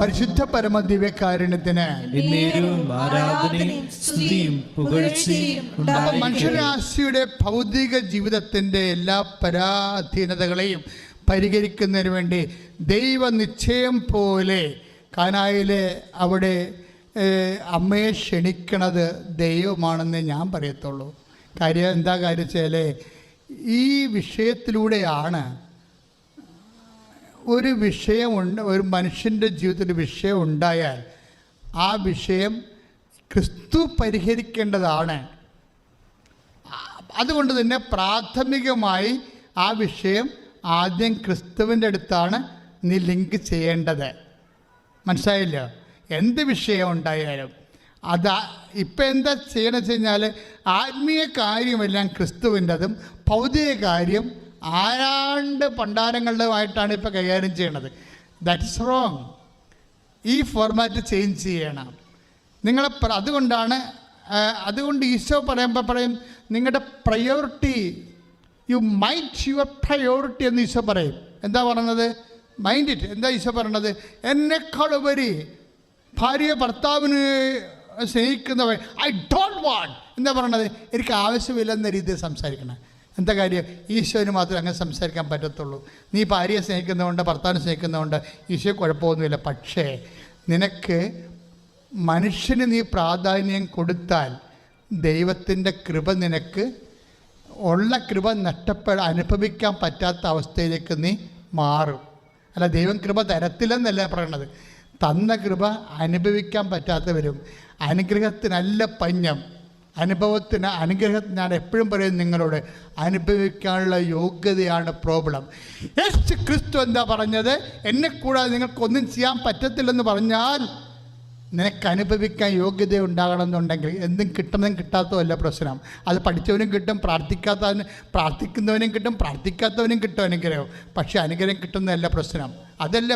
പരിശുദ്ധ പരമ ദിവ്യകാരുണ്യത്തിന് മനുഷ്യരാശിയുടെ ഭൗതിക ജീവിതത്തിൻ്റെ എല്ലാ പരാധീനതകളെയും പരിഹരിക്കുന്നതിന് വേണ്ടി ദൈവനിശ്ചയം പോലെ കാനായിലെ അവിടെ അമ്മയെ ക്ഷണിക്കണത് ദൈവമാണെന്ന് ഞാൻ പറയത്തുള്ളൂ. എന്താ കാര്യം വെച്ചാൽ ഈ വിഷയത്തിലൂടെയാണ് ഒരു മനുഷ്യൻ്റെ ജീവിതത്തിൽ വിഷയം ഉണ്ടായാൽ ആ വിഷയം ക്രിസ്തു പരിഹരിക്കേണ്ടതാണ്. അതുകൊണ്ട് തന്നെ പ്രാഥമികമായി ആ വിഷയം ആദ്യം ക്രിസ്തുവിൻ്റെ അടുത്താണ് നീ ലിങ്ക് ചെയ്യേണ്ടത്. മനസ്സിലായില്ലോ? എന്ത് വിഷയം ഉണ്ടായാലും ഇപ്പം എന്താ ചെയ്യണമെന്ന് വെച്ച് കഴിഞ്ഞാൽ ആത്മീയ കാര്യമെല്ലാം ക്രിസ്തുവിൻ്റെതും ഭൗതിക കാര്യം ആരാണ്ട് പണ്ടാരങ്ങളുമായിട്ടാണ് ഇപ്പോൾ കൈകാര്യം ചെയ്യണത്. That is wrong. ഈ ഫോർമാറ്റ് ചേഞ്ച് ചെയ്യണം നിങ്ങൾ. അതുകൊണ്ട് ഈശോ പറയും നിങ്ങളുടെ priority, you mind your priority എന്ന് ഈശോ പറയും. എന്താ പറയുന്നത്? Mind it. എന്താ ഈശോ പറയണത്? എന്നെക്കാളുപരി ഭാര്യ ഭർത്താവിന് സ്നേഹിക്കുന്നവൻ ഐ ഡോണ്ട് വാണ്ട് എന്താ പറയണത്? എനിക്ക് ആവശ്യമില്ലെന്ന രീതിയിൽ സംസാരിക്കണം. എന്താ കാര്യം? ഈശോന് മാത്രമേ അങ്ങനെ സംസാരിക്കാൻ പറ്റത്തുള്ളൂ. നീ ഭാര്യയെ സ്നേഹിക്കുന്നതുകൊണ്ട് ഭർത്താവിനെ സ്നേഹിക്കുന്നതുകൊണ്ട് ഈശോ കുഴപ്പമൊന്നുമില്ല. പക്ഷേ നിനക്ക് മനുഷ്യന് നീ പ്രാധാന്യം കൊടുത്താൽ ദൈവത്തിൻ്റെ കൃപ നിനക്ക് ഉള്ള കൃപ അനുഭവിക്കാൻ പറ്റാത്ത അവസ്ഥയിലേക്ക് നീ മാറും. അല്ല, ദൈവം കൃപ തരത്തില്ലെന്നല്ല പറയണത്. തന്ന കൃപ അനുഭവിക്കാൻ പറ്റാത്ത വരും. അനുഗ്രഹത്തിനല്ല പഞ്ഞം, അനുഗ്രഹത്തിന് ഞാൻ എപ്പോഴും പറയും നിങ്ങളോട്, അനുഭവിക്കാനുള്ള യോഗ്യതയാണ് പ്രോബ്ലം. യേശു ക്രിസ്തു എന്താ പറഞ്ഞത്? എന്നെ കൂടാതെ നിങ്ങൾക്കൊന്നും ചെയ്യാൻ പറ്റത്തില്ലെന്ന് പറഞ്ഞാൽ നിനക്ക് അനുഭവിക്കാൻ യോഗ്യത ഉണ്ടാകണമെന്നുണ്ടെങ്കിൽ എന്തും കിട്ടുന്നതും കിട്ടാത്തതല്ല പ്രശ്നം. അത് പഠിച്ചവനും കിട്ടും, പ്രാർത്ഥിക്കുന്നവനും കിട്ടും, പ്രാർത്ഥിക്കാത്തവനും കിട്ടും അനുഗ്രഹം. പക്ഷേ അനുഗ്രഹം കിട്ടുന്നതല്ല പ്രശ്നം. അതല്ല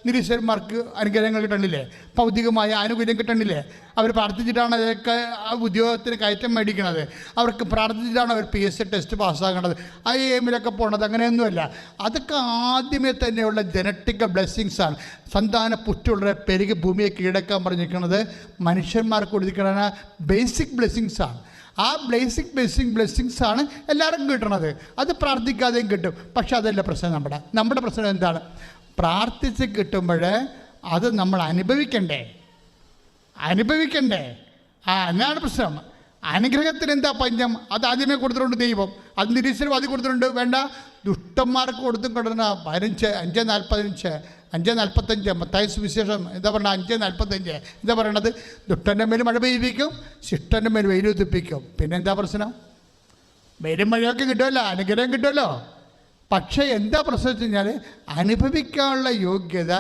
നിരീശ്വരന്മാർക്ക് അനുഗ്രഹങ്ങൾ കിട്ടണില്ലേ? ഭൗതികമായ ആനുകൂല്യം കിട്ടണില്ലേ? അവർ പ്രാർത്ഥിച്ചിട്ടാണ് അതൊക്കെ ഉദ്യോഗത്തിന് കയറ്റം മേടിക്കണത്. അവർക്ക് പ്രാർത്ഥിച്ചിട്ടാണ് അവർ PSC ടെസ്റ്റ് പാസ്സാകണത്, IIM-ലൊക്കെ പോകണത്. അങ്ങനെയൊന്നുമല്ല. അതൊക്കെ ആദ്യമേ തന്നെയുള്ള ജനറ്റിക് ബ്ലെസ്സിങ്സാണ്. സന്താന പുറ്റുള്ളവരെ പെരുകി ഭൂമിയെ കീഴടക്കാൻ പറഞ്ഞിരിക്കുന്നത് മനുഷ്യന്മാർക്ക് കൊടുത്തിരിക്കുന്ന ബേസിക് ബ്ലെസ്സിങ്സാണ്. ആ ബ്ലെസ്സിങ്സാണ് എല്ലാവർക്കും കിട്ടണത്. അത് പ്രാർത്ഥിക്കാതെയും കിട്ടും. പക്ഷെ അതല്ല പ്രശ്നം. നമ്മുടെ പ്രശ്നം എന്താണ്? പ്രാർത്ഥിച്ച് കിട്ടുമ്പോൾ അത് നമ്മൾ അനുഭവിക്കണ്ടേ? എന്നാണ് പ്രശ്നം. അനുഗ്രഹത്തിന് എന്താ പഞ്ചം? അത് ആദ്യമേ കൊടുത്തിട്ടുണ്ട് ദൈവം. അത് നിരീശ്വരം അത് കൊടുത്തിട്ടുണ്ട്. വേണ്ട, ദുഷ്ടന്മാർക്ക് കൊടുത്തും കിടന്ന 5:45 മത്തായി സുവിശേഷം എന്താ പറയുക? 5:45 എന്താ പറയണത്? ദുഷ്ടൻ്റെ മേൽ മഴ പെയ്യിപ്പിക്കും, ശിഷ്ടൻ്റെ മേൽ വെയിലുതിപ്പിക്കും. പിന്നെന്താ പ്രശ്നം? വെയിലും മഴയൊക്കെ കിട്ടുമല്ലോ, അനുഗ്രഹം കിട്ടുമല്ലോ. പക്ഷേ എന്താ പ്രശ്നം വെച്ച് കഴിഞ്ഞാൽ അനുഭവിക്കാനുള്ള യോഗ്യത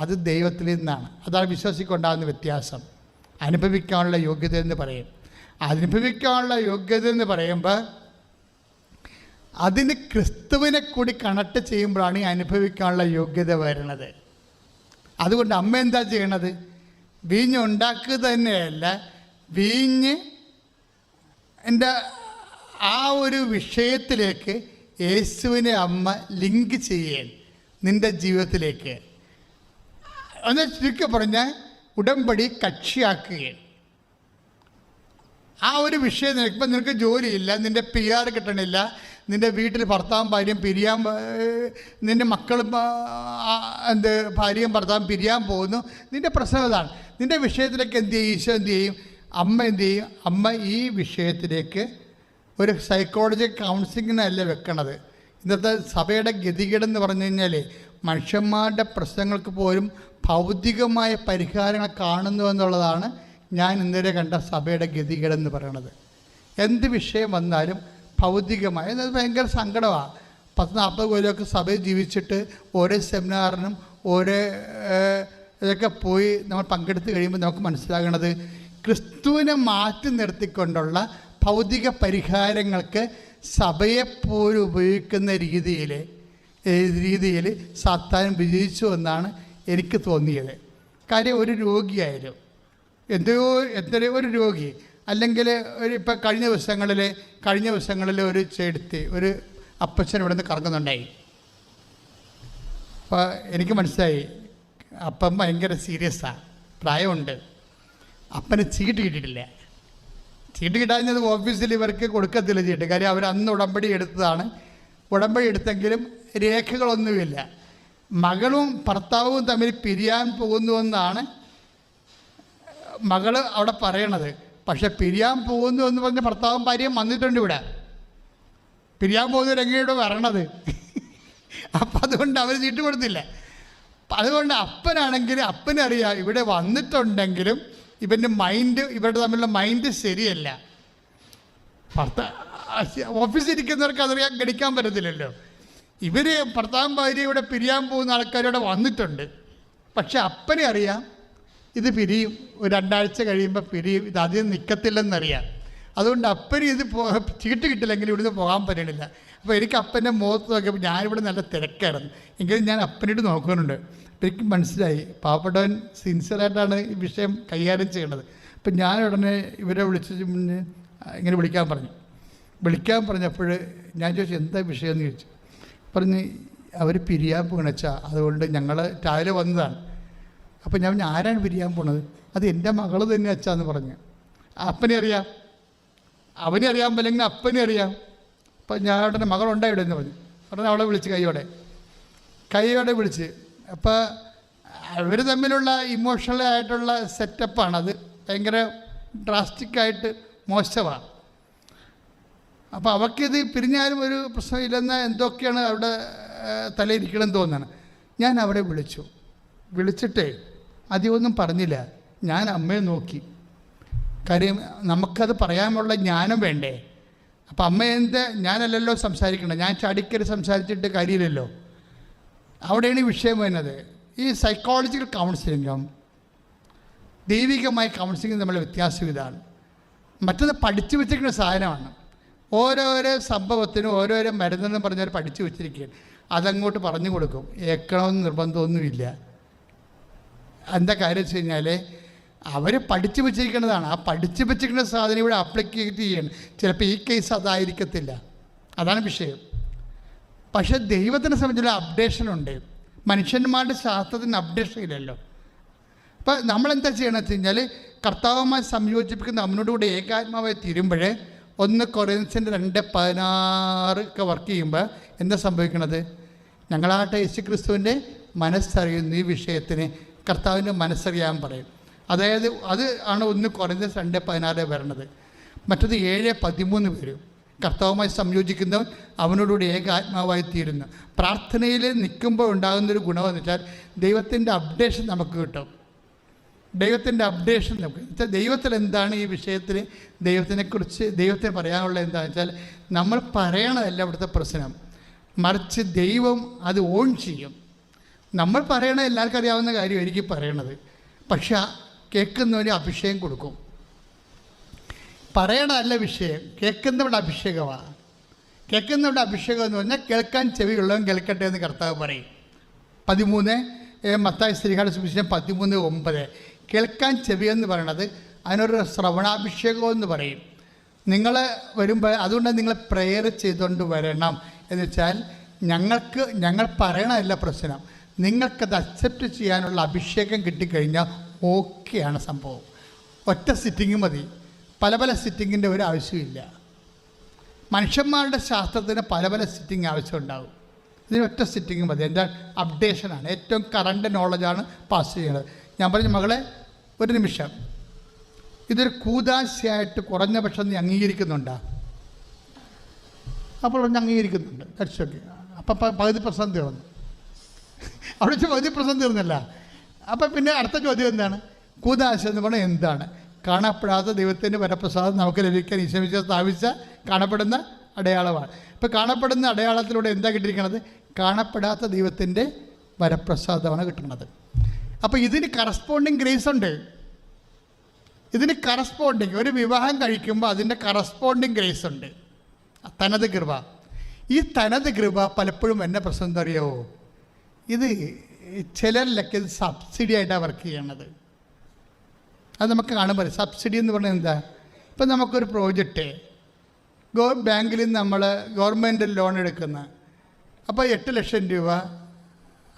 അത് ദൈവത്തിൽ നിന്നാണ്. അതാണ് വിശ്വാസിക്കുണ്ടാകുന്ന വ്യത്യാസം. അനുഭവിക്കാനുള്ള യോഗ്യത എന്ന് പറയും. അനുഭവിക്കാനുള്ള യോഗ്യത എന്ന് പറയുമ്പോൾ അതിന് ക്രിസ്തുവിനെ കൂടി കണക്ട് ചെയ്യുമ്പോഴാണ് ഈ അനുഭവിക്കാനുള്ള യോഗ്യത വരുന്നത്. അതുകൊണ്ട് അമ്മ എന്താ ചെയ്യണത്? വീഞ്ഞ് ഉണ്ടാക്കുക തന്നെയല്ല, വീഞ്ഞ് എൻ്റെ ആ ഒരു വിഷയത്തിലേക്ക് യേശുവിനെ അമ്മ ലിങ്ക് ചെയ്യാൻ നിൻ്റെ ജീവിതത്തിലേക്ക് ഒന്ന് ചുരുക്കി പറഞ്ഞാൽ ഉടമ്പടി കക്ഷിയാക്കുകയാണ്. ആ ഒരു വിഷയം ഇപ്പം നിനക്ക് ജോലിയില്ല, നിൻ്റെ PR കിട്ടണില്ല, നിൻ്റെ വീട്ടിൽ ഭർത്താവും ഭാര്യയും നിൻ്റെ മക്കളും ഭാര്യയും ഭർത്താവും പിരിയാൻ പോകുന്നു. നിൻ്റെ പ്രശ്നം അതാണ്. നിൻ്റെ വിഷയത്തിലേക്ക് എന്ത് ചെയ്യും? ഈശോ എന്ത് ചെയ്യും? അമ്മ എന്ത് ചെയ്യും? അമ്മ ഈ വിഷയത്തിലേക്ക് ഒരു സൈക്കോളജിക്കൽ കൗൺസിലിങ്ങിനല്ല വെക്കണത്. ഇന്നത്തെ സഭയുടെ ഗതികേടെന്ന് പറഞ്ഞു കഴിഞ്ഞാൽ മനുഷ്യന്മാരുടെ പ്രശ്നങ്ങൾക്ക് പോലും ഭൗതികമായ പരിഹാരങ്ങൾ കാണുന്നു എന്നുള്ളതാണ് ഞാൻ ഇന്നലെ കണ്ട സഭയുടെ ഗതികേടെന്ന് പറയണത്. എന്ത് വിഷയം വന്നാലും ഭൗതികമായി അത് ഭയങ്കര സങ്കടമാണ്. 10-40 കൊല്ലമൊക്കെ സഭയിൽ ജീവിച്ചിട്ട് ഓരോ സെമിനാറിനും ഓരോ ഇതൊക്കെ പോയി നമ്മൾ പങ്കെടുത്ത് കഴിയുമ്പോൾ നമുക്ക് മനസ്സിലാകണത് ക്രിസ്തുവിനെ മാറ്റി നിർത്തിക്കൊണ്ടുള്ള ഭൗതിക പരിഹാരങ്ങൾക്ക് സഭയെപ്പോലും ഉപയോഗിക്കുന്ന രീതിയിൽ സാത്താൻ വിജയിച്ചു എന്നാണ് എനിക്ക് തോന്നിയത്. കാര്യം ഒരു രോഗിയായാലും എത്രയോ ഒരു രോഗി അല്ലെങ്കിൽ ഇപ്പം കഴിഞ്ഞ ദിവസങ്ങളിൽ ഒരു ചെടുത്തി ഒരു അപ്പച്ചൻ ഇവിടെ നിന്ന് കറങ്ങുന്നുണ്ടായി. അപ്പോൾ എനിക്ക് മനസ്സിലായി അപ്പം ഭയങ്കര സീരിയസാണ്, പ്രായമുണ്ട്. അപ്പന് ചീട്ട് കിട്ടിയിട്ടില്ല. ചീട്ട് കിട്ടാഞ്ഞത് ഓഫീസിൽ ഇവർക്ക് കൊടുക്കത്തില്ല ചീട്ട്. കാര്യം അവർ അന്ന് ഉടമ്പടി എടുത്തതാണ്. ഉടമ്പടി എടുത്തെങ്കിലും രേഖകളൊന്നുമില്ല. മകളും ഭർത്താവും തമ്മിൽ പിരിയാൻ പോകുന്നുവെന്നാണ് മകൾ അവിടെ പറയണത്. പക്ഷെ പിരിയാൻ പോകുന്നു എന്ന് പറഞ്ഞ് ഭർത്താവും ഭാര്യയും വന്നിട്ടുണ്ട് ഇവിടെ. പിരിയാൻ പോകുന്നവരെങ്ങനെയാണ് വരണത്? അപ്പം അതുകൊണ്ട് അവർ ചീട്ട് കൊടുത്തില്ല. അതുകൊണ്ട് അപ്പനാണെങ്കിൽ അപ്പനറിയാം ഇവിടെ വന്നിട്ടുണ്ടെങ്കിലും ഇവൻ്റെ മൈൻഡ്, ഇവരുടെ തമ്മിലുള്ള മൈൻഡ് ശരിയല്ല. ഓഫീസിൽ ഇരിക്കുന്നവർക്ക് അതറിയാൻ ഗണിക്കാൻ പറ്റത്തില്ലല്ലോ. ഇവർ ഭർത്താവും ഭാര്യ ഇവിടെ പിരിയാൻ പോകുന്ന ആൾക്കാരിവിടെ വന്നിട്ടുണ്ട്. പക്ഷെ അപ്പനെ അറിയാം ഇത് പിരിയും, ഒരു 2 ആഴ്ച കഴിയുമ്പോൾ പിരിയും, ഇത് അധികം നിൽക്കത്തില്ലെന്നറിയാം. അതുകൊണ്ട് അപ്പന് ഇത് ചീട്ട് കിട്ടില്ലെങ്കിൽ ഇവിടുന്ന് പോകാൻ പറ്റണില്ല. അപ്പോൾ എനിക്ക് അപ്പൻ്റെ മുഖത്ത് നോക്കിയപ്പോൾ ഞാനിവിടെ നല്ല തിരക്കായിരുന്നു. എങ്കിലും ഞാൻ അപ്പനായിട്ട് നോക്കുന്നുണ്ട്. അപ്പോൾ എനിക്ക് മനസ്സിലായി പാവപ്പെട്ടവൻ സിൻസിയറായിട്ടാണ് ഈ വിഷയം കൈകാര്യം ചെയ്യേണ്ടത്. അപ്പം ഞാൻ ഉടനെ ഇവരെ വിളിച്ച് മുന്നേ ഇങ്ങനെ വിളിക്കാൻ പറഞ്ഞപ്പോൾ ഞാൻ ചോദിച്ചു എന്താ വിഷയം എന്ന് ചോദിച്ചു. പറഞ്ഞ് അവർ പിരിയാൻ പോകണച്ചാ, അതുകൊണ്ട് ഞങ്ങൾ രാവിലെ വന്നതാണ്. അപ്പം ഞാൻ ആരാണ് പിരിയാൻ പോണത്? അത് എൻ്റെ മകൾ തന്നെ അച്ഛാന്ന് പറഞ്ഞു. അപ്പനെ അറിയാം, അവനെ അറിയാൻ പറ്റില്ലെങ്കിൽ അപ്പനെ അറിയാം. അപ്പം ഞാൻ ഉടനെ മകളുണ്ടായിവിടെ എന്ന് പറഞ്ഞു അവളെ വിളിച്ച് കൈയോടെ വിളിച്ച്. അപ്പോൾ അവർ തമ്മിലുള്ള ഇമോഷണലായിട്ടുള്ള സെറ്റപ്പാണത്, ഭയങ്കര ഡ്രാസ്റ്റിക്കായിട്ട് മോശമാണ്. അപ്പോൾ അവൾക്കിത് പിരിഞ്ഞാലും ഒരു പ്രശ്നമില്ലെന്ന എന്തൊക്കെയാണ് അവിടെ തലയിരിക്കണമെന്ന് തോന്നുകയാണ്. ഞാൻ അവിടെ വിളിച്ചിട്ടേ അധികമൊന്നും പറഞ്ഞില്ല. ഞാൻ അമ്മയെ നോക്കി. കാര്യം നമുക്കത് പറയാനുള്ള ജ്ഞാനം വേണ്ടേ. അപ്പം അമ്മ ഞാനല്ലല്ലോ സംസാരിക്കണം, ഞാൻ ചാടിക്കറി സംസാരിച്ചിട്ട് കാര്യമില്ലല്ലോ. അവിടെയാണ് ഈ വിഷയം വരുന്നത്. ഈ സൈക്കോളജിക്കൽ കൗൺസിലിങ്ങും ദൈവികമായ കൗൺസിലിങ്ങും തമ്മിലുള്ള വ്യത്യാസം ഇതാണ്. മറ്റത് പഠിച്ചു വെച്ചിരിക്കുന്ന സാധനമാണ്. ഓരോരോ സംഭവത്തിനും ഓരോരോ മരുന്നെന്ന് പറഞ്ഞവർ പഠിച്ചു വെച്ചിരിക്കുകയാണ്. അതങ്ങോട്ട് പറഞ്ഞു കൊടുക്കും. ഏൽക്കണമെന്ന് നിർബന്ധമൊന്നുമില്ല. എന്താ കാര്യം വെച്ച് കഴിഞ്ഞാൽ അവർ പഠിച്ചു വെച്ചിരിക്കുന്നതാണ്. ആ പഠിച്ചു വെച്ചിരിക്കുന്ന സാധനം ഇവിടെ അപ്ലിക്കേറ്റ് ചെയ്യണം. ചിലപ്പോൾ ഈ കേസ് അതായിരിക്കത്തില്ല, അതാണ് വിഷയം. പക്ഷേ ദൈവത്തിനെ സംബന്ധിച്ചുള്ള അപ്ഡേഷനുണ്ട്. മനുഷ്യന്മാരുടെ ശാസ്ത്രത്തിന് അപ്ഡേഷൻ ഇല്ലല്ലോ. അപ്പോൾ നമ്മളെന്താ ചെയ്യണമെന്ന് വെച്ച് കഴിഞ്ഞാൽ കർത്താവുമായി സംയോജിപ്പിക്കുന്ന അവനോട് കൂടെ ഏകാത്മാവായി തീരുമ്പോഴേ 1 കൊറിന്ത്യൻസ് 2:16 ഒക്കെ വർക്ക് ചെയ്യുമ്പോൾ എന്താ സംഭവിക്കണത്? ഞങ്ങളാട്ടെ യേശുക്രിസ്തുവിൻ്റെ മനസ്സറിയുന്ന ഈ വിഷയത്തിന് കർത്താവിൻ്റെ മനസ്സറിയാൻ പറയും. അതായത് അത് ആണ് 1 കൊറിന്ത്യൻസ് 2:16 വരണത്. മറ്റത് 7:13 വരും. കർത്താവുമായി സംയോജിക്കുന്നവൻ അവനോടുകൂടി ഏകാത്മാവായി തീരുന്നു. പ്രാർത്ഥനയിൽ നിൽക്കുമ്പോൾ ഉണ്ടാകുന്നൊരു ഗുണമെന്ന് വെച്ചാൽ ദൈവത്തിൻ്റെ അപ്ഡേഷൻ നമുക്ക് കിട്ടും. ദൈവത്തിൻ്റെ അപ്ഡേഷൻ നമുക്ക് വെച്ചാൽ ദൈവത്തിൽ എന്താണ് ഈ വിഷയത്തിൽ ദൈവത്തിനെക്കുറിച്ച് ദൈവത്തിന് പറയാനുള്ളത് എന്താണെന്ന് വെച്ചാൽ നമ്മൾ പറയണതല്ല ഇവിടുത്തെ പ്രശ്നം, മറിച്ച് ദൈവം അത് ഓൺ ചെയ്യും. നമ്മൾ പറയണത് എല്ലാവർക്കും അറിയാവുന്ന കാര്യമായിരിക്കും പറയണത്, പക്ഷെ കേൾക്കുന്നവന് അഭിഷേകം കൊടുക്കും. പറയണതല്ല വിഷയം, കേൾക്കുന്നവരുടെ അഭിഷേകമാണ്. കേൾക്കുന്നവരുടെ അഭിഷേകം എന്ന് പറഞ്ഞാൽ കേൾക്കാൻ ചെവിയുള്ളവൻ കേൾക്കട്ടെ എന്ന് കർത്താവ് പറയും. 13 മത്തായി ശ്രീകാട് സുവിശേഷം 13:9 കേൾക്കാൻ ചെവിയെന്ന് പറയണത് അതിനൊരു ശ്രവണാഭിഷേകം എന്ന് പറയും. നിങ്ങൾ വരുമ്പോൾ അതുകൊണ്ട് നിങ്ങൾ പ്രെയർ ചെയ്തുകൊണ്ട് വരണം എന്ന് വെച്ചാൽ ഞങ്ങൾ പറയണതല്ല പ്രശ്നം, നിങ്ങൾക്കത് അക്സെപ്റ്റ് ചെയ്യാനുള്ള അഭിഷേകം കിട്ടിക്കഴിഞ്ഞാൽ ഓക്കെയാണ് സംഭവം. ഒറ്റ സിറ്റിങ് മതി, പല സിറ്റിങ്ങിൻ്റെ ഒരു ആവശ്യമില്ല. മനുഷ്യന്മാരുടെ ശാസ്ത്രത്തിന് പല സിറ്റിങ് ആവശ്യമുണ്ടാകും. ഇതിന് ഒറ്റ സിറ്റിങ് മതി. എൻ്റെ അപ്ഡേഷനാണ്, ഏറ്റവും കറണ്ട് നോളജാണ് പാസ് ചെയ്യുന്നത്. ഞാൻ പറഞ്ഞു മകളെ ഒരു നിമിഷം, ഇതൊരു കൂദാശയായിട്ട് കുറഞ്ഞ പക്ഷം നീ അംഗീകരിക്കുന്നുണ്ടോ? അപ്പോൾ പറഞ്ഞ് അംഗീകരിക്കുന്നുണ്ട്. കഴിച്ചൊക്കെ അപ്പം 10% തീർന്നു. അവിടെ വെച്ച് 10% തീർന്നില്ല. അപ്പം പിന്നെ അടുത്ത ചോദ്യം എന്താണ്? കൂദാശ എന്ന് പറഞ്ഞാൽ എന്താണ്? കാണപ്പെടാത്ത ദൈവത്തിൻ്റെ വരപ്രസാദം നമുക്ക് ലഭിക്കാൻ ഈശോ സ്ഥാപിച്ച കാണപ്പെടുന്ന അടയാളമാണ്. ഇപ്പോൾ കാണപ്പെടുന്ന അടയാളത്തിലൂടെ എന്താ കിട്ടിയിരിക്കുന്നത്? കാണപ്പെടാത്ത ദൈവത്തിൻ്റെ വരപ്രസാദമാണ് കിട്ടുന്നത്. അപ്പോൾ ഇതിന് കറസ്പോണ്ടിങ് ഗ്രേസ് ഉണ്ട്. ഇതിന് കറസ്പോണ്ടിങ് ഒരു വിവാഹം കഴിക്കുമ്പോൾ അതിൻ്റെ കറസ്പോണ്ടിങ് ഗ്രേസ് ഉണ്ട്, തനത് കൃപ. ഈ തനത് കൃപ പലപ്പോഴും എന്നെ പ്രശ്നം എന്താ അറിയാമോ? ഇത് ചിലരിലൊക്കെ ഇത് സബ്സിഡി ആയിട്ടാണ് വർക്ക് ചെയ്യണത്. അത് നമുക്ക് കാണുമ്പോൾ സബ്സിഡി എന്ന് പറഞ്ഞാൽ എന്താ? ഇപ്പം നമുക്കൊരു പ്രോജക്റ്റ് ബാങ്കിൽ നിന്ന് നമ്മൾ ഗവൺമെൻറ് ലോൺ എടുക്കുന്ന, അപ്പോൾ 8 ലക്ഷം രൂപ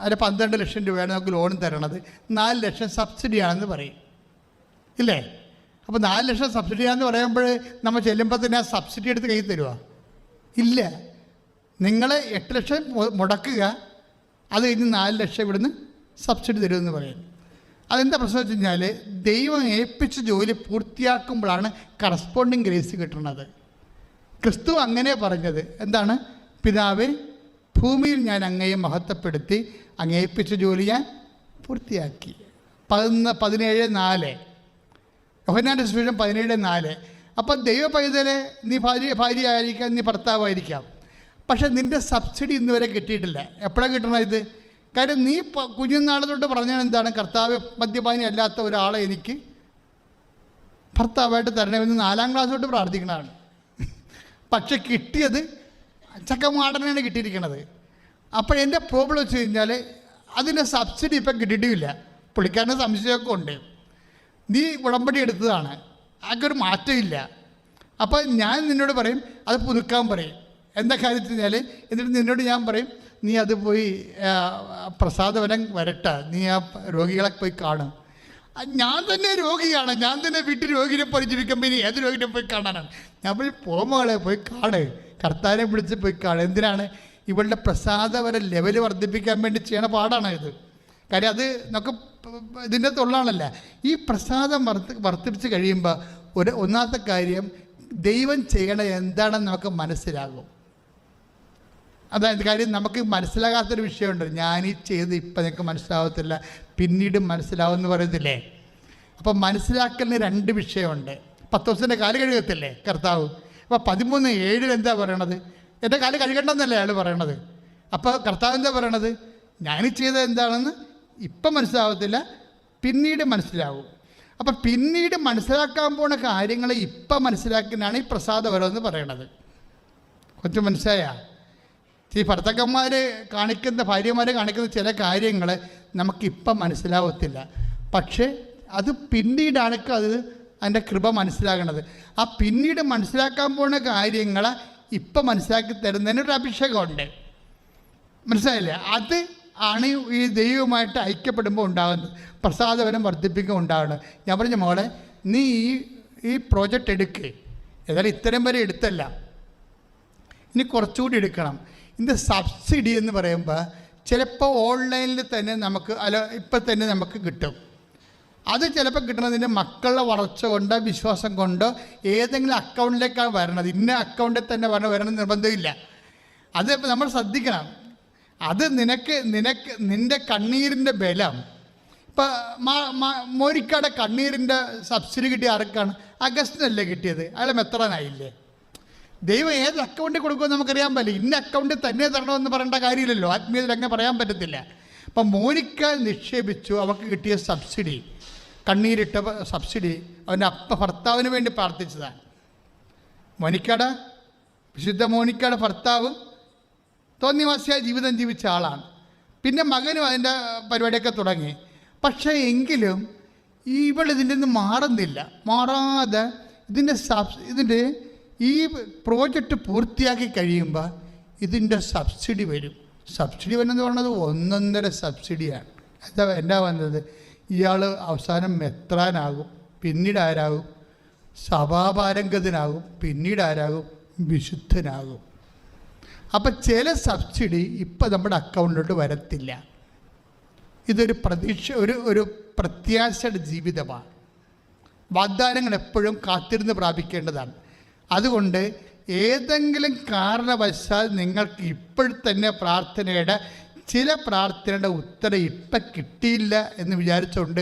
അതിന് 12 ലക്ഷം രൂപയാണ് നമുക്ക് ലോൺ തരണത്, 4 ലക്ഷം സബ്സിഡിയാണെന്ന് പറയും, ഇല്ലേ? അപ്പോൾ 4 ലക്ഷം സബ്സിഡിയാണെന്ന് പറയുമ്പോൾ നമ്മൾ ചെല്ലുമ്പോൾ തന്നെ ആ സബ്സിഡി എടുത്ത് കയ്യിൽ തരുമോ? ഇല്ല. നിങ്ങൾ 8 ലക്ഷം മുടക്കുക, അത് കഴിഞ്ഞ് 4 ലക്ഷം ഇവിടുന്ന് സബ്സിഡി തരുമെന്ന് പറയും. അതെന്താ പ്രശ്നം വെച്ച് കഴിഞ്ഞാൽ, ദൈവം ഏൽപ്പിച്ച ജോലി പൂർത്തിയാക്കുമ്പോഴാണ് കറസ്പോണ്ടിങ് ഗ്രേസ് കിട്ടുന്നത്. ക്രിസ്തു അങ്ങനെ പറഞ്ഞത് എന്താണ്? പിതാവേ, ഭൂമിയിൽ ഞാൻ അങ്ങയെ മഹത്വപ്പെടുത്തി, അങ്ങ് ഏൽപ്പിച്ച ജോലി ഞാൻ പൂർത്തിയാക്കി. 17:4 യോഹന്നാന്റെ സുവിശേഷം 17:4. അപ്പം ദൈവ പൈതലെ, നീ ഭാര്യ ആയിരിക്കാം, നീ ഭർത്താവായിരിക്കാം, പക്ഷെ നിൻ്റെ സബ്സിഡി ഇന്ന് വരെ കിട്ടിയിട്ടില്ല. എപ്പോഴാണ് കിട്ടണം ഇത്? കാര്യം നീ കുഞ്ഞുനാൾ തൊട്ട് പറഞ്ഞാൽ എന്താണ്? കർത്താവ് മദ്യപാനി അല്ലാത്ത ഒരാളെ എനിക്ക് ഭർത്താവായിട്ട് തരണമെന്ന് 4ാം ക്ലാസ് തൊട്ട് പ്രാർത്ഥിക്കണതാണ്. പക്ഷെ കിട്ടിയത് ചക്കമാടനാണ് കിട്ടിയിരിക്കണത്. അപ്പോഴെൻ്റെ പ്രോബ്ലം വെച്ച് കഴിഞ്ഞാൽ അതിൻ്റെ സബ്സിഡി ഇപ്പം കിട്ടിയിട്ടുമില്ല. പുള്ളിക്കാരന് സംശയമൊക്കെ ഉണ്ട്. നീ ഉടമ്പടി എടുത്തതാണ്, ആർക്കൊരു മാറ്റമില്ല. അപ്പോൾ ഞാൻ നിന്നോട് പറയും അത് പുതുക്കാൻ പറയും. എന്താ കാര്യം വെച്ച് കഴിഞ്ഞാൽ, എന്നിട്ട് നിന്നോട് ഞാൻ പറയും നീ അത് പോയി പ്രസാദവനം വരട്ടെ, നീ ആ രോഗികളെ പോയി കാണും. ഞാൻ തന്നെ രോഗിയാണ്, ഞാൻ തന്നെ വീട്ടിൽ രോഗിനെ പരിചരിക്കുമ്പോൾ ഇനി ഏത് രോഗിനെ പോയി കാണാനാണ്? ഞാൻ പോയി പോകുമ്പോളെ പോയി കാണ്, കർത്താവിനെ വിളിച്ച് പോയി കാണ്. എന്തിനാണ്? ഇവളുടെ പ്രസാദവര ലെവൽ വർദ്ധിപ്പിക്കാൻ വേണ്ടി ചെയ്യണ പാടാണ് ഇത്. കാര്യം അത് നമുക്ക് ഇതിൻ്റെ തൊള്ളാണല്ല. ഈ പ്രസാദം വർദ്ധിപ്പിച്ച് കഴിയുമ്പോൾ ഒന്നാമത്തെ കാര്യം, ദൈവം ചെയ്യണ എന്താണെന്ന് നമുക്ക് മനസ്സിലാകും. അതായത് കാര്യം നമുക്ക് മനസ്സിലാകാത്തൊരു വിഷയമുണ്ട്. ഞാനീ ചെയ്ത് ഇപ്പം നിങ്ങൾക്ക് മനസ്സിലാവത്തില്ല, പിന്നീട് മനസ്സിലാവുമെന്ന് പറയത്തില്ലേ? അപ്പം മനസ്സിലാക്കലിന് 2 വിഷയമുണ്ട്. 10 ദിവസത്തിൻ്റെ കാല് കഴുകത്തില്ലേ കർത്താവ്? അപ്പോൾ 13:7 എന്താ പറയണത്? എൻ്റെ കാല് കഴുകണ്ടെന്നല്ലേ അയാൾ പറയണത്. അപ്പോൾ കർത്താവ് എന്താ പറയണത്? ഞാനീ ചെയ്തത് എന്താണെന്ന് ഇപ്പം മനസ്സിലാവത്തില്ല, പിന്നീട് മനസ്സിലാവും. അപ്പം പിന്നീട് മനസ്സിലാക്കാൻ പോണ കാര്യങ്ങൾ ഇപ്പം മനസ്സിലാക്കുന്നതാണ് ഈ പ്രസാദപരമെന്ന് പറയണത്. കുറച്ച് മനസ്സിലായ? ഈ ഭർത്താക്കന്മാർ കാണിക്കുന്ന, ഭാര്യമാർ കാണിക്കുന്ന ചില കാര്യങ്ങൾ നമുക്കിപ്പം മനസ്സിലാവത്തില്ല, പക്ഷേ അത് പിന്നീടാണ് അതിൻ്റെ കൃപ മനസ്സിലാകണത്. ആ പിന്നീട് മനസ്സിലാക്കാൻ പോകുന്ന കാര്യങ്ങൾ ഇപ്പം മനസ്സിലാക്കി തരുന്നതിനൊരു അഭിഷേകമുണ്ട്. മനസ്സിലായില്ലേ? അത് ആണ് ഈ ദൈവവുമായിട്ട് ഐക്യപ്പെടുമ്പോൾ ഉണ്ടാകുന്നത്, പ്രസാദവരം വർദ്ധിപ്പിക്കുക ഉണ്ടാകുന്നത്. ഞാൻ പറഞ്ഞ മോളെ, നീ ഈ പ്രോജക്റ്റ് എടുക്കുക. ഏതായാലും ഇത്തരം വരെ എടുത്തല്ല, ഇനി കുറച്ചുകൂടി എടുക്കണം. ഇതിൻ്റെ സബ്സിഡി എന്ന് പറയുമ്പോൾ ചിലപ്പോൾ ഓൺലൈനിൽ തന്നെ നമുക്ക് ഇപ്പം തന്നെ നമുക്ക് കിട്ടും. അത് ചിലപ്പോൾ കിട്ടണതിൻ്റെ മക്കളുടെ വളർച്ച കൊണ്ടോ വിശ്വാസം കൊണ്ടോ ഏതെങ്കിലും അക്കൗണ്ടിലേക്കാണ് വരണത്. ഇന്ന അക്കൗണ്ടിൽ തന്നെ വരണം നിർബന്ധമില്ല. അത് നമ്മൾ ശ്രദ്ധിക്കണം. അത് നിൻ്റെ കണ്ണീരിൻ്റെ ബലം. ഇപ്പം മോനിക്കയുടെ കണ്ണീരിൻ്റെ സബ്സിഡി കിട്ടിയ ആർക്കാണ്? അഗസ്റ്റിനല്ലേ കിട്ടിയത്? അയാൾ മെത്രാനായില്ലേ? ദൈവം ഏത് അക്കൗണ്ടിൽ കൊടുക്കുമെന്ന് നമുക്കറിയാൻ പറ്റില്ല. ഇന്ന അക്കൗണ്ടിൽ തന്നെ തരണമെന്ന് പറയേണ്ട കാര്യമില്ലല്ലോ. ആത്മീയതയിൽ അങ്ങനെ പറയാൻ പറ്റത്തില്ല. അപ്പം മോനിക്ക നിക്ഷേപിച്ചു, അവൾക്ക് കിട്ടിയ സബ്സിഡി, കണ്ണീരിട്ട സബ്സിഡി അവൻ്റെ ഭർത്താവിന് വേണ്ടി പ്രാർത്ഥിച്ചതാണ്. വിശുദ്ധ മോനിക്കയുടെ ഭർത്താവ് തോന്നിവാസിയായ ജീവിതം ജീവിച്ച ആളാണ്. പിന്നെ മകനും അതിൻ്റെ പരിപാടിയൊക്കെ തുടങ്ങി. പക്ഷേ എങ്കിലും ഇവളിതിൻ്റെ നിന്ന് മാറാതെ ഇതിൻ്റെ ഈ പ്രോജക്റ്റ് പൂർത്തിയാക്കി കഴിയുമ്പോൾ ഇതിൻ്റെ സബ്സിഡി വരും. സബ്സിഡി വരുന്നത് പറഞ്ഞത് 1.5 സബ്സിഡിയാണ്. എന്താ വന്നത്? ഇയാൾ അവസാനം മെത്രാനാകും, പിന്നീട് ആരാകും? സഭാപാരംഗതനാകും, പിന്നീട് ആരാകും? വിശുദ്ധനാകും. അപ്പം ചില സബ്സിഡി ഇപ്പം നമ്മുടെ അക്കൗണ്ടിലോട്ട് വരത്തില്ല. ഇതൊരു ഒരു പ്രത്യാശയുടെ ജീവിതമാണ്. വാഗ്ദാനങ്ങൾ എപ്പോഴും കാത്തിരുന്ന് പ്രാപിക്കേണ്ടതാണ്. അതുകൊണ്ട് ഏതെങ്കിലും കാരണവശാൽ നിങ്ങൾക്ക് ഇപ്പോഴത്തന്നെ ചില പ്രാർത്ഥനയുടെ ഉത്തരം ഇപ്പം കിട്ടിയില്ല എന്ന് വിചാരിച്ചുകൊണ്ട്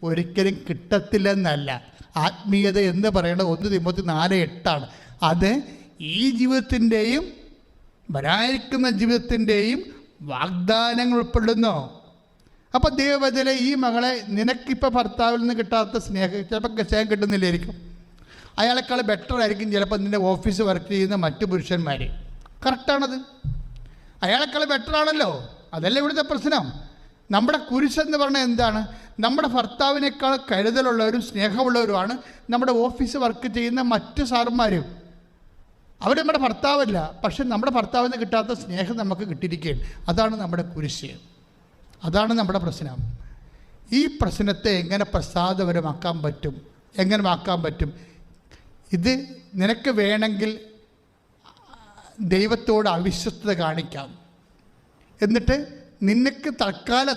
ഒരിക്കലും കിട്ടത്തില്ലെന്നല്ല. ആത്മീയത എന്ന് പറയുന്നത് 1 തിമോത്തി 4:8 അത് ഈ ജീവിതത്തിൻ്റെയും വരാനിരിക്കുന്ന ജീവിതത്തിൻ്റെയും വാഗ്ദാനങ്ങൾ ഉൾപ്പെടുന്നു. അപ്പോൾ ദൈവവചന ഈ മകളെ നിനക്കിപ്പോൾ ഭർത്താവിൽ നിന്ന് കിട്ടാത്ത ചിലപ്പോൾ സ്നേഹം കിട്ടുന്നില്ലായിരിക്കും. അയാളെക്കാൾ ബെറ്റർ ആയിരിക്കും ചിലപ്പോൾ നിൻ്റെ ഓഫീസ് വർക്ക് ചെയ്യുന്ന മറ്റു പുരുഷന്മാർ. കറക്റ്റാണത്. അയാളെക്കാൾ ബെറ്ററാണല്ലോ. അതല്ല ഇവിടുത്തെ പ്രശ്നം. നമ്മുടെ കുരിശെന്ന് പറഞ്ഞാൽ എന്താണ്? നമ്മുടെ ഭർത്താവിനേക്കാൾ കരുതലുള്ളവരും സ്നേഹമുള്ളവരുമാണ് നമ്മുടെ ഓഫീസ് വർക്ക് ചെയ്യുന്ന മറ്റു സാറന്മാരും. അവർ നമ്മുടെ ഭർത്താവല്ല, പക്ഷെ നമ്മുടെ ഭർത്താവിന് കിട്ടാത്ത സ്നേഹം നമുക്ക് കിട്ടിയിരിക്കുകയാണ്. അതാണ് നമ്മുടെ കുരിശ്. അതാണ് നമ്മുടെ പ്രശ്നം. ഈ പ്രശ്നത്തെ എങ്ങനെ പ്രസാദപരമാക്കാൻ പറ്റും? എങ്ങനെ ആക്കാൻ പറ്റും? ഇത് നിനക്ക് വേണമെങ്കിൽ ദൈവത്തോട് അവിശ്വസ്തത കാണിക്കാം, എന്നിട്ട് നിനക്ക്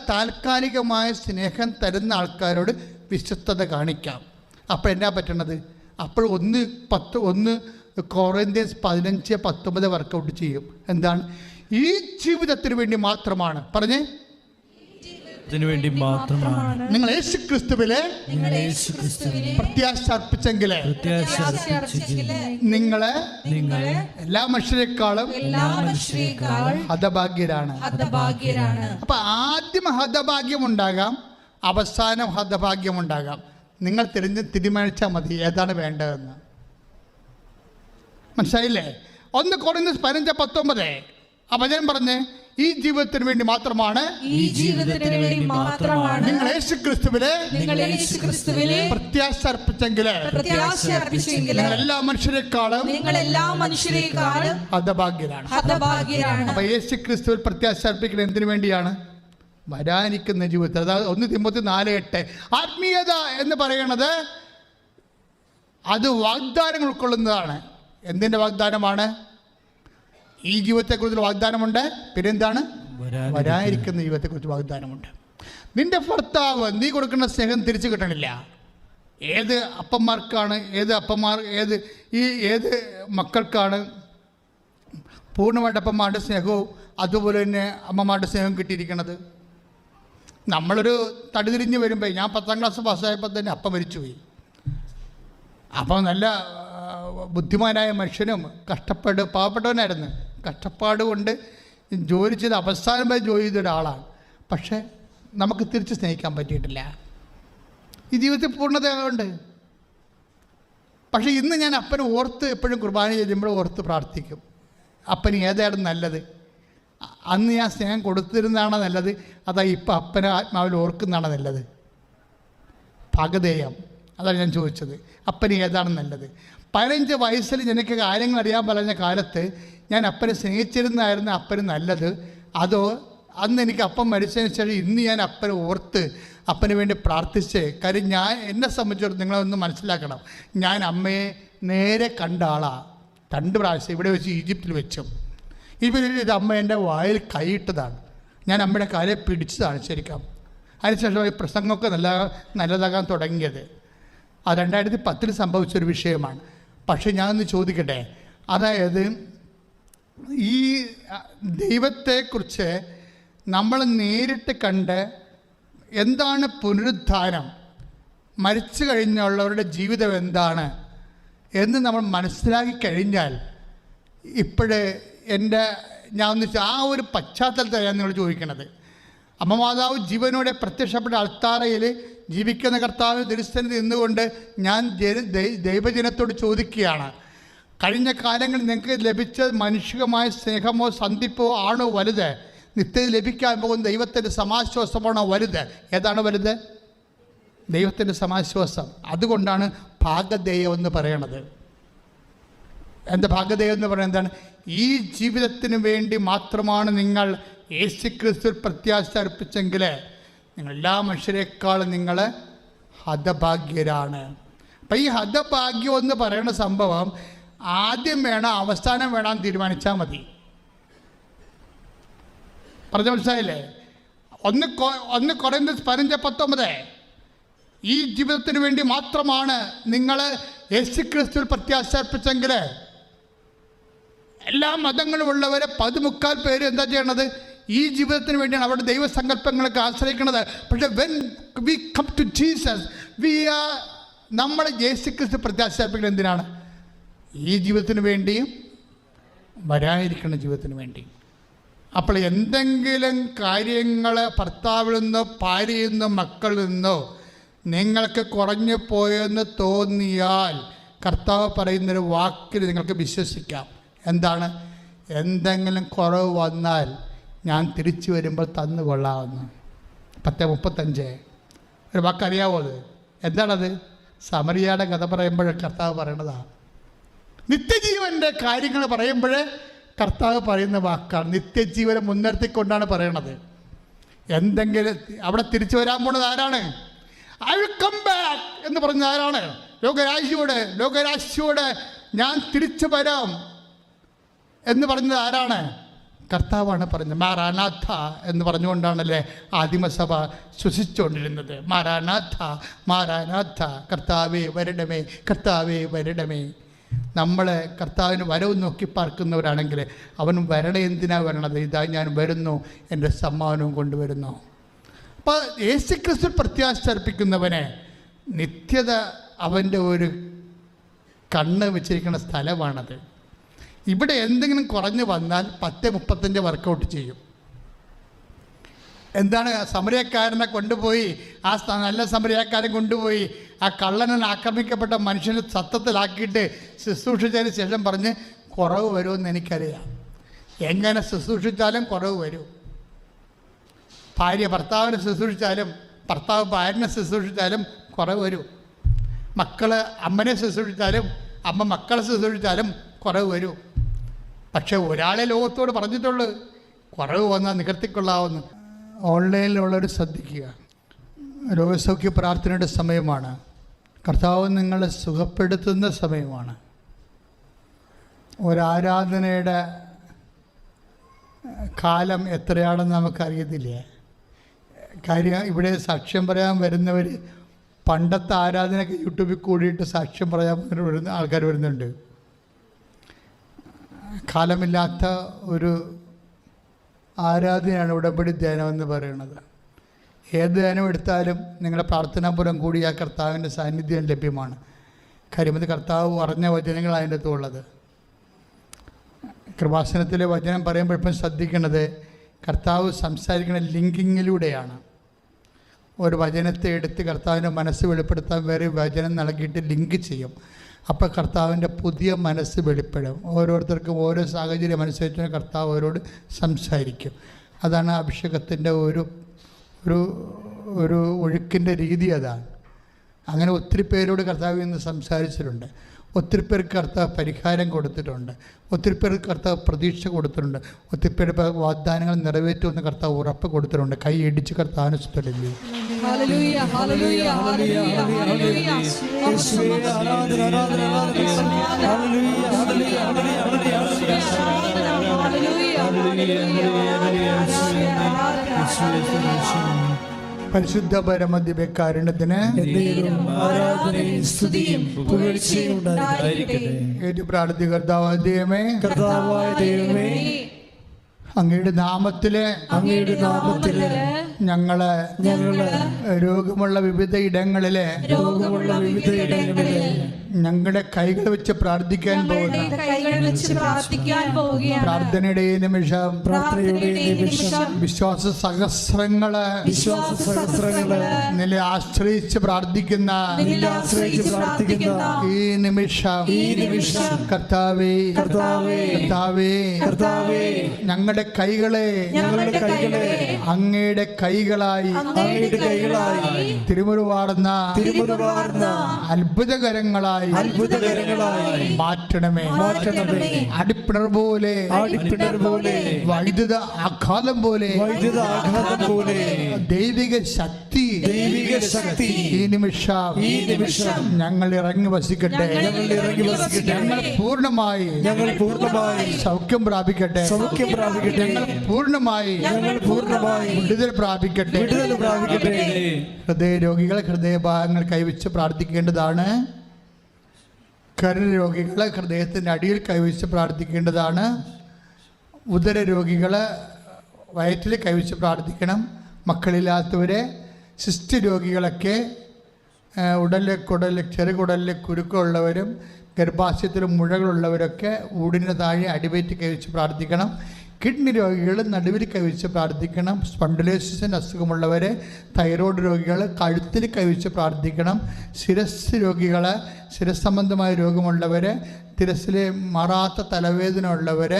താൽക്കാലികമായ സ്നേഹം തരുന്ന ആൾക്കാരോട് വിശ്വസ്തത കാണിക്കാം. അപ്പോൾ എന്നാ പറ്റണത്? അപ്പോൾ 1 കൊറിന്ത്യൻസ് 15:19 വർക്കൗട്ട് ചെയ്യും. എന്താണ്? ഈ ജീവിതത്തിന് വേണ്ടി മാത്രമാണ്. പറഞ്ഞേ, വേണ്ടി മാത്രമാണ് നിങ്ങൾ യേശുക്രിസ്തുവിലെ പ്രത്യാശ അർപ്പിച്ചെങ്കിൽ നിങ്ങളെ എല്ലാ മനുഷ്യരെക്കാളും ഹതഭാഗ്യരാണ്. അപ്പൊ ആദ്യം ഹതഭാഗ്യം ഉണ്ടാകാം, അവസാനം ഹതഭാഗ്യം ഉണ്ടാകാം. നിങ്ങൾ തീരുമാനിച്ചാൽ മതി ഏതാണ് വേണ്ടതെന്ന്. മനസ്സിലായില്ലേ? 1 കൊറിന്ത്യൻസ് 15:19 ആ വചനം പറഞ്ഞ്, ഈ ജീവിതത്തിന് വേണ്ടി മാത്രമാണ് നിങ്ങൾ യേശുക്രിസ്തുവിലെ പ്രത്യാശ അർപ്പിച്ചെങ്കിൽ എല്ലാ മനുഷ്യരെക്കാളും ഹതഭാഗ്യരാണ്. അപ്പൊ യേശുക്രിസ്തുവിൽ പ്രത്യാശ അർപ്പിക്കുന്നത് എന്തിനു വേണ്ടിയാണ്? വരാനിരിക്കുന്ന ജീവിതത്തിൽ. അതായത് 1 തിമോത്തി 4:8 ആത്മീയത എന്ന് പറയുന്നത് അത് വാഗ്ദാനങ്ങൾ ഉൾക്കൊള്ളുന്നതാണ്. എന്തിൻ്റെ വാഗ്ദാനമാണ്? ഈ ജീവിതത്തെക്കുറിച്ചുള്ള വാഗ്ദാനമുണ്ട്. പിന്നെന്താണ്? വരാനിരിക്കുന്ന ജീവിതത്തെക്കുറിച്ച് വാഗ്ദാനമുണ്ട്. നിന്റെ ഭർത്താവ് നീ കൊടുക്കുന്ന സ്നേഹം തിരിച്ചു കിട്ടണില്ല. ഏത് അപ്പന്മാർക്കാണ്, ഏത് മക്കൾക്കാണ് പൂർണ്ണമായിട്ട് അപ്പന്മാരുടെ സ്നേഹവും അതുപോലെ തന്നെ അമ്മമാരുടെ സ്നേഹവും കിട്ടിയിരിക്കുന്നത്? നമ്മളൊരു തടിതിരിഞ്ഞ് വരുമ്പോൾ, ഞാൻ 10ാം ക്ലാസ് പാസ്സായപ്പോൾ തന്നെ അപ്പം മരിച്ചുപോയി. അപ്പം നല്ല ബുദ്ധിമാനായ മനുഷ്യനും പാവപ്പെട്ടവനായിരുന്നു. കഷ്ടപ്പാട് കൊണ്ട് ജോലി ചെയ്ത് അവസാനം വരെ ജോലി ചെയ്ത ഒരാളാണ്. പക്ഷേ നമുക്ക് തിരിച്ച് സ്നേഹിക്കാൻ പറ്റിയിട്ടില്ല. ഈ ജീവിതത്തിൽ പൂർണ്ണതയുണ്ട്. പക്ഷേ ഇന്ന് ഞാൻ അപ്പനെ ഓർത്ത് എപ്പോഴും കുർബാന ചെയ്യുമ്പോൾ ഓർത്ത് പ്രാർത്ഥിക്കും, അപ്പന് ഏതായിരുന്നു നല്ലത്? അന്ന് ഞാൻ സ്നേഹം കൊടുത്തിരുന്നതാണോ നല്ലത്, അതാ ഇപ്പം അപ്പനെ ആത്മാവിൽ ഓർക്കുന്നതാണോ നല്ലത്? ഭാഗധേയം, അതാണ് ഞാൻ ചോദിച്ചത്. അപ്പന് ഏതാണ് നല്ലത്? 15 വയസ്സിൽ എനിക്ക് കാര്യങ്ങൾ അറിയാൻ പറഞ്ഞ കാലത്ത് ഞാൻ അപ്പനെ സ്നേഹിച്ചിരുന്നായിരുന്നു അപ്പന് നല്ലത്, അതോ അന്ന് എനിക്ക് അപ്പം മരിച്ചതിന് ശേഷം ഇന്ന് ഞാൻ അപ്പനെ ഓർത്ത് അപ്പന് വേണ്ടി പ്രാർത്ഥിച്ച്? കാര്യം എന്നെ സംബന്ധിച്ചിടത്തോളം നിങ്ങളൊന്ന് മനസ്സിലാക്കണം, ഞാൻ അമ്മയെ നേരെ കണ്ട ആളാണ്. 2 പ്രാവശ്യം ഇവിടെ വെച്ച്, ഈജിപ്തിൽ വെച്ചും. ഇത് അമ്മ എൻ്റെ വായിൽ കൈയിട്ടതാണ്. ഞാൻ അമ്മയുടെ കാര്യം പിടിച്ചതാണ് ശരിക്കും. അതിനുശേഷം ഈ പ്രസംഗമൊക്കെ നല്ലതാകാൻ തുടങ്ങിയത്. അത് 2010 സംഭവിച്ചൊരു വിഷയമാണ്. പക്ഷേ ഞാനൊന്ന് ചോദിക്കട്ടെ, അതായത് ഈ ദൈവത്തെക്കുറിച്ച് നമ്മൾ നേരിട്ട് കണ്ട് എന്താണ് പുനരുദ്ധാനം, മരിച്ചു കഴിഞ്ഞുള്ളവരുടെ ജീവിതം എന്താണ് എന്ന് നമ്മൾ മനസ്സിലാക്കി കഴിഞ്ഞാൽ, ഞാൻ ആ ഒരു പശ്ചാത്തലത്താണ് ഞാൻ നിങ്ങൾ ചോദിക്കണത്. അമ്മ മാതാവ് ജീവനോടെ പ്രത്യക്ഷപ്പെട്ട അൾത്താരയിൽ ജീവിക്കുന്ന കർത്താവ് തിരുസന്നിധി നിന്നുകൊണ്ട് ഞാൻ ദൈവജനത്തോട് ചോദിക്കുകയാണ്, കഴിഞ്ഞ കാലങ്ങളിൽ നിങ്ങൾക്ക് ലഭിച്ച മാനുഷികമായ സ്നേഹമോ സന്ധിപ്പോ ആണോ വലുത്? നിത്യത ലഭിക്കാൻ പോകുന്ന ദൈവത്തിൻ്റെ സമാശ്വാസമാണോ വലുത്? ഏതാണ് വലുത്? ദൈവത്തിൻ്റെ സമാശ്വാസം. അതുകൊണ്ടാണ് ഭാഗധേയം എന്ന് പറയണത്. എന്താ ഭാഗധേയം എന്ന് പറയുന്നത്? എന്താണ്? ഈ ജീവിതത്തിന് വേണ്ടി മാത്രമാണ് നിങ്ങൾ യേശുക്രിസ്തുവിൽ പ്രത്യാശ അർപ്പിച്ചെങ്കിൽ നിങ്ങൾ എല്ലാ മനുഷ്യരെക്കാളും നിങ്ങൾ ഹതഭാഗ്യരാണ്. അപ്പം ഈ ഹതഭാഗ്യം എന്ന് പറയുന്ന സംഭവം ആദ്യം വേണം അവസാനം വേണം തീരുമാനിച്ചാൽ മതി. പറഞ്ഞ മനസ്സിലായില്ലേ? 1 കൊറിന്ത്യൻസ് 15:19 ഈ ജീവിതത്തിന് വേണ്ടി മാത്രമാണ് നിങ്ങൾ യേശുക്രിസ്തുവിൽ പ്രത്യാശ അർപ്പിച്ചെങ്കിൽ എല്ലാ മതങ്ങളുമുള്ളവരെ 14 പേര് എന്താ ചെയ്യണത്? ഈ ജീവിതത്തിന് വേണ്ടിയാണ് അവരുടെ ദൈവസങ്കല്പങ്ങളൊക്കെ ആശ്രയിക്കുന്നത്. പക്ഷേ when we come to Jesus, നമ്മൾ യേശുക്രിസ്തു പ്രത്യാശ അർപ്പിക്കുന്നത് എന്തിനാണ്? ഈ ജീവിതത്തിന് വേണ്ടിയും വരാനിരിക്കുന്ന ജീവിതത്തിന് വേണ്ടി. അപ്പോൾ എന്തെങ്കിലും കാര്യങ്ങൾ ഭർത്താവിൽ നിന്നോ ഭാര്യയിൽ നിന്നോ മക്കളിൽ നിന്നോ നിങ്ങൾക്ക് കുറഞ്ഞു പോയെന്ന് തോന്നിയാൽ കർത്താവ് പറയുന്നൊരു വാക്കിൽ നിങ്ങൾക്ക് വിശ്വസിക്കാം. എന്താണ്? എന്തെങ്കിലും കുറവ് വന്നാൽ ഞാൻ തിരിച്ചു വരുമ്പോൾ തന്നു കൊള്ളാമെന്ന്. 10:35 ഒരു വാക്കറിയാവോ? അത് എന്താണത്? സമറിയയുടെ കഥ പറയുമ്പോഴേ കർത്താവ് പറയണതാണ്. നിത്യജീവൻ്റെ കാര്യങ്ങൾ പറയുമ്പോഴേ കർത്താവ് പറയുന്ന വാക്കാണ്. നിത്യജീവനെ മുൻനിർത്തിക്കൊണ്ടാണ് പറയണത്. എന്തെങ്കിലും അവിടെ തിരിച്ചു വരാൻ പോണത് ആരാണ്? ഐ വിൽ കം ബാക്ക് എന്ന് പറഞ്ഞത് ആരാണ്? ലോകരാശിയോട് ഞാൻ തിരിച്ചു വരാം എന്ന് പറഞ്ഞത് ആരാണ്? കർത്താവാണ് പറഞ്ഞത്. മാറാനാഥ എന്ന് പറഞ്ഞുകൊണ്ടാണല്ലേ ആദിമസഭ ശ്വസിച്ചുകൊണ്ടിരുന്നത്. മാറാനാഥ, മാറാനാഥ, കർത്താവേ വരണമേ, കർത്താവേ വരണമേ. നമ്മൾ കർത്താവിന് വരവ് നോക്കി പാർക്കുന്നവരാണെങ്കിൽ അവൻ വരണേ. എന്തിനാണ് വരണത്? ഇതാ ഞാൻ വരുന്നു, എൻ്റെ സമ്മാനവും കൊണ്ടുവരുന്നു. അപ്പോൾ യേശുക്രിസ്തു പ്രത്യാശ അർപ്പിക്കുന്നവനെ നിത്യത അവൻ്റെ ഒരു കണ്ണ് വെച്ചിരിക്കുന്ന സ്ഥലമാണത്. ഇവിടെ എന്തെങ്കിലും കുറഞ്ഞു വന്നാൽ 10-35 വർക്കൗട്ട് ചെയ്യും. എന്താണ്? സമരക്കാരനെ കൊണ്ടുപോയി, ആ നല്ല സമരക്കാരൻ കൊണ്ടുപോയി ആ കള്ളനെ ആക്രമിക്കപ്പെട്ട മനുഷ്യനെ സത്തത്തിലാക്കിയിട്ട് ശുശ്രൂഷിച്ചതിന് ശേഷം പറഞ്ഞ് കുറവ് വരുമെന്ന് എനിക്കറിയാം. എങ്ങനെ ശുശ്രൂഷിച്ചാലും കുറവ് വരും. ഭാര്യ ഭർത്താവിനെ ശുശ്രൂഷിച്ചാലും ഭർത്താവ് ഭാര്യനെ ശുശ്രൂഷിച്ചാലും കുറവ് വരും. മക്കൾ അമ്മനെ ശുശ്രൂഷിച്ചാലും അമ്മ മക്കളെ ശുശ്രൂഷിച്ചാലും കുറവ് വരും. പക്ഷെ ഒരാളെ ലോകത്തോട് പറഞ്ഞിട്ടുള്ളൂ കുറവ് വന്നാൽ നികർത്തിക്കൊള്ളാവുന്നു. ഓൺലൈനിലുള്ളവർ ശ്രദ്ധിക്കുക. രോഗസൗഖ്യ പ്രാർത്ഥനയുടെ സമയമാണ്. കർത്താവ് നിങ്ങളെ സുഖപ്പെടുത്തുന്ന സമയമാണ്. ഒരാരാധനയുടെ കാലം എത്രയാണെന്ന് നമുക്കറിയത്തില്ല. കാര്യം ഇവിടെ സാക്ഷ്യം പറയാൻ വരുന്നവർ പണ്ടത്തെ ആരാധനയ്ക്ക് യൂട്യൂബിൽ കൂടിയിട്ട് സാക്ഷ്യം പറയാൻ വരുന്ന ആൾക്കാർ വരുന്നുണ്ട്. കാലമില്ലാത്ത ഒരു ആരാധനയാണ് ഉടമ്പടി ധ്യാനം എന്ന് പറയുന്നത്. ഏത് ധ്യാനം എടുത്താലും നിങ്ങളുടെ പ്രാർത്ഥനാപുരം കൂടി ആ കർത്താവിൻ്റെ സാന്നിധ്യം ലഭ്യമാണ്. കാര്യം അത് കർത്താവ് പറഞ്ഞ വചനങ്ങൾ അതിൻ്റെ അകത്തുള്ളത്. കൃപാസനത്തിലെ വചനം പറയുമ്പോഴപ്പം ശ്രദ്ധിക്കേണ്ടത് കർത്താവ് സംസാരിക്കുന്ന ലിങ്കിങ്ങിലൂടെയാണ്. ഒരു വചനത്തെ എടുത്ത് കർത്താവിൻ്റെ മനസ്സ് വെളിപ്പെടുത്താൻ വേറെ വചനം നൽകിയിട്ട് ലിങ്ക് ചെയ്യും. അപ്പോൾ കർത്താവിൻ്റെ പുതിയ മനസ്സ് വെളിപ്പെടും. ഓരോരുത്തർക്കും ഓരോ സാഹചര്യം അനുസരിച്ച് കർത്താവ് അവരോട് സംസാരിക്കും. അതാണ് അഭിഷേകത്തിൻ്റെ ഒരു ഒരു ഒരു ഒഴുക്കിൻ്റെ രീതി. അതാണ്. അങ്ങനെ ഒത്തിരി പേരോട് കർത്താവ് ഇന്ന് സംസാരിച്ചിട്ടുണ്ട്. ഒത്തിരി പേർക്ക് കർത്താവ് പരിഹാരം കൊടുത്തിട്ടുണ്ട്. ഒത്തിരി പേർക്ക് കർത്താവ് പ്രതീക്ഷ കൊടുത്തിട്ടുണ്ട്. ഒത്തിരി പേര് വാഗ്ദാനങ്ങൾ നിറവേറ്റുമെന്ന് കർത്താവ് ഉറപ്പ് കൊടുത്തിട്ടുണ്ട്. കൈ ഇടിച്ച് കർത്താവിനെ സ്തുതിക്കുന്നു. പരിശുദ്ധ പരമദിവ്യകാരുണ്യത്തിന് ഏറ്റു പ്രാർത്ഥി. കർത്താവായ ദൈവമേ, അങ്ങയുടെ നാമത്തില് ഞങ്ങള് രോഗമുള്ള വിവിധ ഇടങ്ങളില് ഞങ്ങളുടെ കൈകൾ വെച്ച് പ്രാർത്ഥിക്കാൻ പോകുന്ന പ്രാർത്ഥനയുടെ നിമിഷം വിശ്വാസ സഹസ്രങ്ങള് നില ആശ്രയിച്ച് പ്രാർത്ഥിക്കുന്ന ഈ നിമിഷം കർത്താവേ ഞങ്ങളുടെ കൈകളെ അങ്ങയുടെ കൈകളായി തിരുമുറുവാടുന്ന അത്ഭുതകരങ്ങളായി മാറ്റണമേ. അടിപ്പിണർ പോലെ വൈദ്യുത ആഘാതം പോലെ ദൈവിക ശക്തി ഈ നിമിഷം ഞങ്ങൾ ഇറങ്ങി വസിക്കട്ടെ. ഞങ്ങൾ പൂർണ്ണമായി സൗഖ്യം പ്രാപിക്കട്ടെ. ഞങ്ങൾ പൂർണ്ണമായി വിടുതൽ പ്രാപിക്കട്ടെ. ഹൃദയ രോഗികളെ ഹൃദയഭാഗങ്ങൾ കൈവച്ച് പ്രാർത്ഥിക്കേണ്ടതാണ്. കരരോഗികളെ ഹൃദയത്തിൻ്റെ അടിയിൽ കൈവച്ച് പ്രാർത്ഥിക്കേണ്ടതാണ്. ഉദര രോഗികളെ വയറ്റിൽ കൈവച്ച് പ്രാർത്ഥിക്കണം. മക്കളില്ലാത്തവരെ സിസ്റ്റ് രോഗികളൊക്കെ ചെറുകുടലിലെ കുരുക്കളുള്ളവരും ഗർഭാശയത്തിൽ മുഴകളുള്ളവരൊക്കെ ഊടിന് താഴെ അടിവയറ്റ് കൈവച്ച് പ്രാർത്ഥിക്കണം. കിഡ്നി രോഗികൾ നടുവിൽ കൈവച്ച് പ്രാർത്ഥിക്കണം. സ്പോണ്ടിലോസിസിന് അസുഖമുള്ളവരെ, തൈറോയ്ഡ് രോഗികൾ കഴുത്തിൽ കൈവച്ച് പ്രാർത്ഥിക്കണം. ശിരസ് രോഗികൾ, ശിരസ് സംബന്ധമായ രോഗമുള്ളവർ, ശിരസിലെ മാറാത്ത തലവേദന ഉള്ളവർ,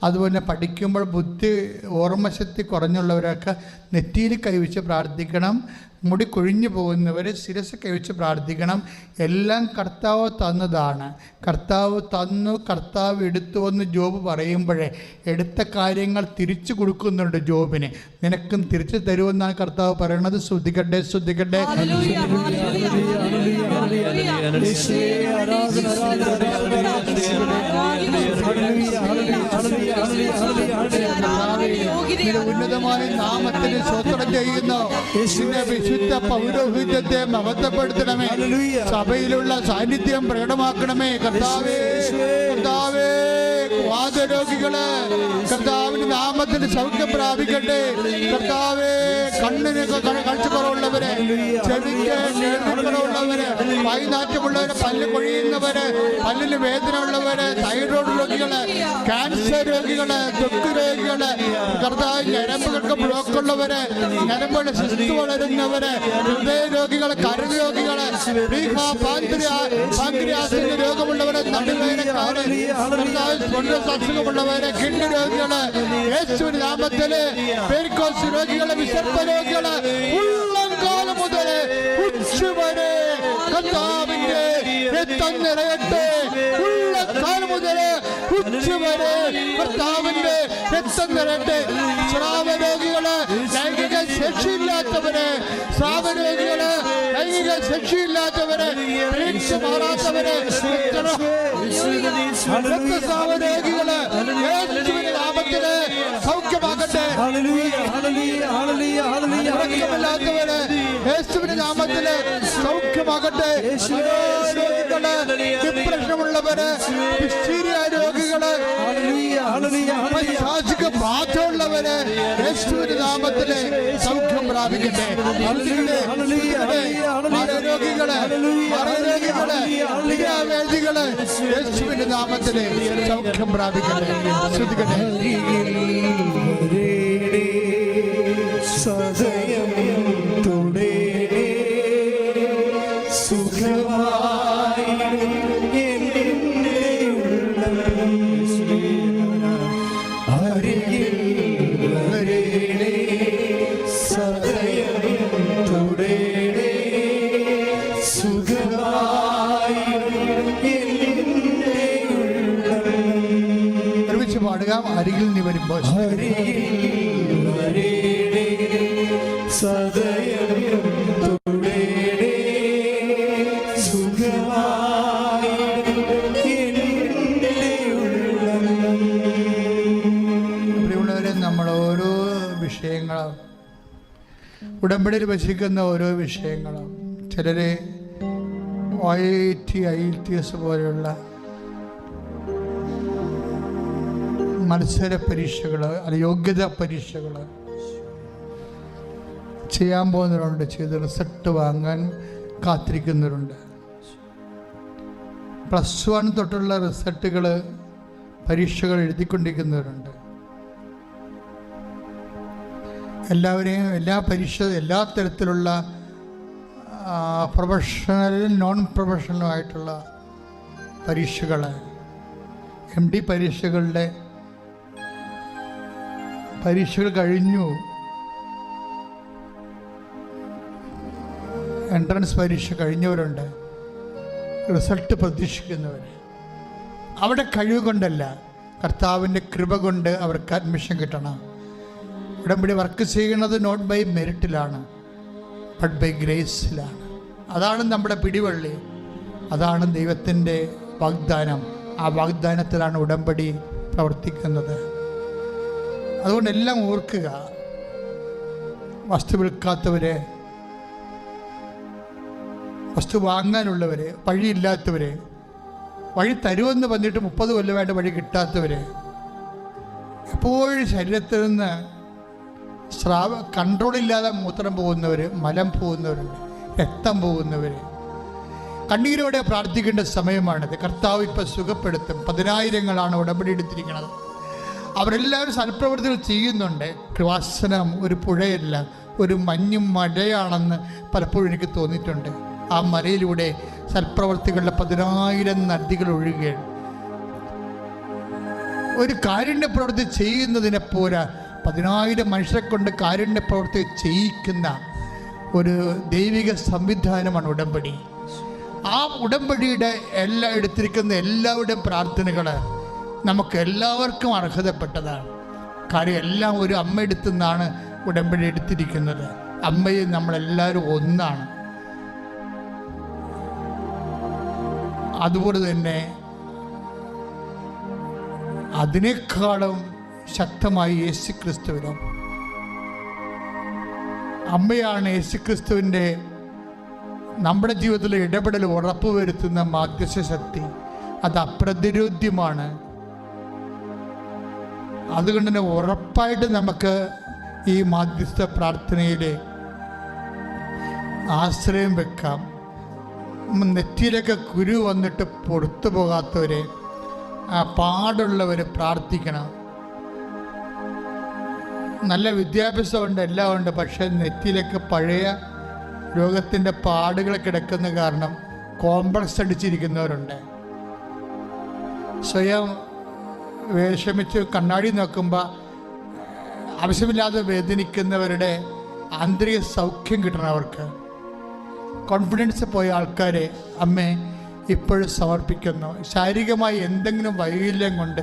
അതുപോലെ പഠിക്കുമ്പോൾ ബുദ്ധി ഓർമ്മശക്തി കുറഞ്ഞുള്ളവരൊക്കെ നെറ്റിയിൽ കൈവച്ച് പ്രാർത്ഥിക്കണം. മുടി കൊഴിഞ്ഞു പോകുന്നവർ ശിരസ് കൈവച്ച് പ്രാർത്ഥിക്കണം. എല്ലാം കർത്താവ് തന്നതാണ്. കർത്താവ് തന്നു, കർത്താവ് എടുത്തു എന്ന് ജോബ് പറയുമ്പോഴേ എടുത്ത കാര്യങ്ങൾ തിരിച്ചു കൊടുക്കുന്നുണ്ട് ജോബിന്. നിനക്കും തിരിച്ചു തരുമെന്നാണ് കർത്താവ് പറയുന്നത്. ശ്രദ്ധിക്കട്ടെ, ശ്രദ്ധിക്കട്ടെ. ഉന്നതമായ നാമത്തിന് സ്തോത്രം ചെയ്യുന്നു. വിശുദ്ധ പൗരോഹിത്യത്തെ മഹത്വപ്പെടുത്തണമേ. സഭയിലുള്ള സാന്നിധ്യം പ്രകടമാക്കണമേ. കർത്താവേ, കർത്താവേ, വാതരോഗികള് കർത്താവിന്റെ നാമത്തിൽ സൗഖ്യം പ്രാപിക്കട്ടെ. കർത്താവേ, കണ്ണിന് കാഴ്ച കുറവുള്ളവര്, ചെവിക്ക് കേൾവിക്കുറവുള്ളവര്, വായുനാറ്റമുള്ളവര്, പല്ല് കൊഴിയുന്നവര്, പല്ലിന് വേദന ഉള്ളവര്, തൈറോയ്ഡ് രോഗികള്, ക്യാൻസർ രോഗികള്, ത്വക്ക് രോഗികള്, കർത്താവ് ഞരമ്പുകൾക്ക് ബ്ലോക്കുള്ളവര്, ഞരമ്പുകളുടെ ശിസ്തു വളരുന്നവര്, ഹൃദയ രോഗികള്, കരൾ രോഗികള്, പാൻക്രിയാസിന്റെ രോഗമുള്ളവര്, നടുവേദനക്കാര്, അസുഖമുള്ളവരെ, കിഡ്നി രോഗികള്, യേശുവിന്റെ നാമത്തില് പെരിക്കോസ് രോഗികള്, വിശപ്പ് രോഗികള്, ഉള്ളംകാലം മുതൽ ഉച്ചവരെ കർത്താവിന്റെ രക്തം നിറയട്ടെ. ഉള്ളംകാലം മുതൽ ഉച്ചവരെ കർത്താവിന്റെ രക്തം നിറയട്ടെ. സ്രാവരോഗികള്, ലൈംഗിക ശേഷിയില്ലാത്തവര്, സ്രാവരോഗികള്, ലൈംഗിക ശേഷിയില്ലാത്തവര്, മാറാത്തവര്, രക്തസ്രാവരോഗികള് യേശുവിന്റെ നാമത്തില് സൗഖ്യമാകട്ടെ. ഉറക്കമില്ലാത്തവര് യേശുവിന്റെ നാമത്തില് സൗഖ്യമാകട്ടെ. ഡിപ്രഷനുള്ളവര്, രോഗികള്, പൈശാചിക ബാധയുള്ളവര് യേശുവിന്റെ നാമത്തില് സൗഖ്യം പ്രാപിക്കട്ടെ. രോഗികള്, വേദികള് യേശുവിന്റെ നാമത്തില് സൗഖ്യം പ്രാപിക്കട്ടെ. ശ്രദ്ധിക്കട്ടെ. സദയം തുടേ സുഖമായി അരികിൽ വരേണേ. സദയം തുടേ സുഖമായി ഒരുമിച്ച് പാടുക. അരികിൽ നീ വരുമ്പോൾ സദയം തുടേണേ സുഖമായി പ്രിയമുള്ളവരെ, നമ്മൾ ഓരോ വിഷയങ്ങളും ഉടമ്പടിയിൽ വസിക്കുന്ന ഓരോ വിഷയങ്ങളും, ചിലര് IELTS പോലെയുള്ള മത്സര പരീക്ഷകൾ, യോഗ്യതാ പരീക്ഷകൾ ചെയ്യാൻ പോകുന്നവരുണ്ട്. ചെയ്ത് റിസൾട്ട് വാങ്ങാൻ കാത്തിരിക്കുന്നവരുണ്ട്. +1 തൊട്ടുള്ള റിസൾട്ടുകൾ, പരീക്ഷകൾ എഴുതിക്കൊണ്ടിരിക്കുന്നവരുണ്ട്. എല്ലാവരെയും എല്ലാ തരത്തിലുള്ള പ്രൊഫഷണലും നോൺ പ്രൊഫഷണലുമായിട്ടുള്ള പരീക്ഷകൾ, MD പരീക്ഷകൾ കഴിഞ്ഞു. എൻട്രൻസ് പരീക്ഷ കഴിഞ്ഞവരുണ്ട്. റിസൾട്ട് പ്രതീക്ഷിക്കുന്നവർ. അവിടെ കഴിവ് കൊണ്ടല്ല, കർത്താവിൻ്റെ കൃപ കൊണ്ട് അവർക്ക് അഡ്മിഷൻ കിട്ടണം. ഉടമ്പടി വർക്ക് ചെയ്യുന്നത് നോട്ട് ബൈ മെറിറ്റിലാണ്, ബട്ട് ബൈ ഗ്രേസിലാണ്. അതാണ് നമ്മുടെ പിടിവള്ളി, അതാണ് ദൈവത്തിൻ്റെ വാഗ്ദാനം. ആ വാഗ്ദാനത്തിലാണ് ഉടമ്പടി പ്രവർത്തിക്കുന്നത്. അതുകൊണ്ട് എല്ലാം ഓർക്കുക. വസ്തു വിൽക്കാത്തവരെ, വസ്തു വാങ്ങാനുള്ളവർ, വഴിയില്ലാത്തവർ, വഴി തരുമെന്ന് പറഞ്ഞിട്ട് 30 കൊല്ലമായിട്ട് വഴി കിട്ടാത്തവർ, എപ്പോഴും ശരീരത്തിൽ നിന്ന് കൺട്രോളില്ലാതെ മൂത്രം പോകുന്നവർ, മലം പോകുന്നവരുണ്ട്, രക്തം പോകുന്നവർ, കണ്ണീരോടെ പ്രാർത്ഥിക്കേണ്ട സമയമാണിത്. കർത്താവ് ഇപ്പം സുഖപ്പെടുത്തും. 10,000 ഉടമ്പടി എടുത്തിരിക്കുന്നത്. അവരെല്ലാവരും സൽപ്രവൃത്തികൾ ചെയ്യുന്നുണ്ട്. കൃപാസനം ഒരു പുഴയല്ല, ഒരു മഞ്ഞും മഴയാണെന്ന് പലപ്പോഴും എനിക്ക് തോന്നിയിട്ടുണ്ട്. ആ മലയിലൂടെ സൽപ്രവർത്തികളുടെ 10,000 നദികൾ ഒഴുകുകയാണ്. ഒരു കാരുണ്യ പ്രവൃത്തി ചെയ്യുന്നതിനെ പോലെ 10,000 മനുഷ്യരെ കൊണ്ട് കാരുണ്യ പ്രവൃത്തി ചെയ്യിക്കുന്ന ഒരു ദൈവിക സംവിധാനമാണ് ഉടമ്പടി. ആ ഉടമ്പടിയുടെ എടുത്തിരിക്കുന്ന എല്ലാവരുടെയും പ്രാർത്ഥനകൾ നമുക്ക് എല്ലാവർക്കും അർഹതപ്പെട്ടതാണ്. കാര്യം എല്ലാം ഒരു അമ്മ എടുത്തുനിന്നാണ് ഉടമ്പടി എടുത്തിരിക്കുന്നത്. അമ്മയും നമ്മളെല്ലാവരും ഒന്നാണ്. അതുപോലെ തന്നെ അതിനേക്കാളും ശക്തമായി യേശുക്രിസ്തുവിനും അമ്മയാണ് യേശുക്രിസ്തുവിൻ്റെ നമ്മുടെ ജീവിതത്തിലെ ഇടപെടൽ ഉറപ്പുവരുത്തുന്ന മാധ്യസ്ഥ ശക്തി. അത് അപ്രതിരോധ്യമാണ്. അതുകൊണ്ട് തന്നെ ഉറപ്പായിട്ട് നമുക്ക് ഈ മാധ്യസ്ഥ പ്രാർത്ഥനയിൽ ആശ്രയം വെക്കാം. നെറ്റിയിലൊക്കെ കുരു വന്നിട്ട് പുറത്തു പോകാത്തവരെ, പാടുള്ളവർ പ്രാർത്ഥിക്കണം. നല്ല വിദ്യാഭ്യാസമുണ്ട്, എല്ലാം ഉണ്ട്, പക്ഷേ നെറ്റിയിലൊക്കെ പഴയ രോഗത്തിൻ്റെ പാടുകൾ കിടക്കുന്ന കാരണം കോംപ്ലക്സ് അടിച്ചിരിക്കുന്നവരുണ്ട്. സ്വയം വിഷമിച്ച് കണ്ണാടി നോക്കുമ്പോൾ ആവശ്യമില്ലാതെ വേദനിക്കുന്നവരുടെ ആന്തരിക സൗഖ്യം കിട്ടണം. അവർക്ക് കോൺഫിഡൻസ് പോയ ആൾക്കാരെ അമ്മേ ഇപ്പോഴും സമർപ്പിക്കുന്നു. ശാരീരികമായി എന്തെങ്കിലും വൈകല്യം കൊണ്ട്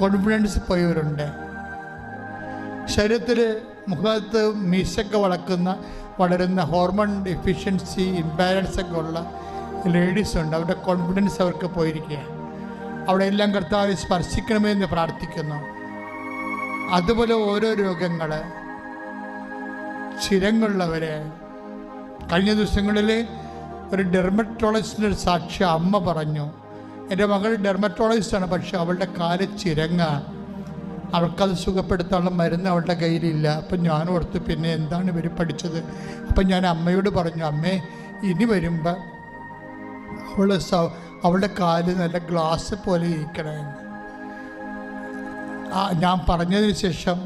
കോൺഫിഡൻസ് പോയവരുണ്ട്. ശരീരത്തിൽ മുഖത്ത് മീശൊക്കെ വളരുന്ന ഹോർമോൺ ഡെഫിഷ്യൻസി ഇംബാലൻസ് ഒക്കെ ഉള്ള ലേഡീസുണ്ട്. അവരുടെ കോൺഫിഡൻസ് അവർക്ക് പോയിരിക്കുക. അവിടെ എല്ലാം കർത്താവ് സ്പർശിക്കണമെന്ന് പ്രാർത്ഥിക്കുന്നു. അതുപോലെ ഓരോ രോഗങ്ങൾ, ചിരങ്ങുള്ളവരെ, കഴിഞ്ഞ ദിവസങ്ങളിൽ ഒരു ഡെർമറ്റോളജിസ്റ്റിൻ്റെ ഒരു സാക്ഷ്യം അമ്മ പറഞ്ഞു. എൻ്റെ മകൾ ഡെർമറ്റോളജിസ്റ്റാണ്, പക്ഷെ അവളുടെ കാല് ചിരങ്ങാണ്. അവൾക്കത് സുഖപ്പെടുത്താനുള്ള മരുന്ന് അവളുടെ കയ്യിലില്ല. അപ്പം ഞാൻ ഓർത്ത് പിന്നെ എന്താണ് ഇവർ പഠിച്ചത്. അപ്പം ഞാൻ അമ്മയോട് പറഞ്ഞു, അമ്മേ ഇനി വരുമ്പോൾ അവളുടെ കാല് നല്ല ഗ്ലാസ് പോലെ ഇരിക്കണമെന്ന്. ഞാൻ പറഞ്ഞതിന് ശേഷം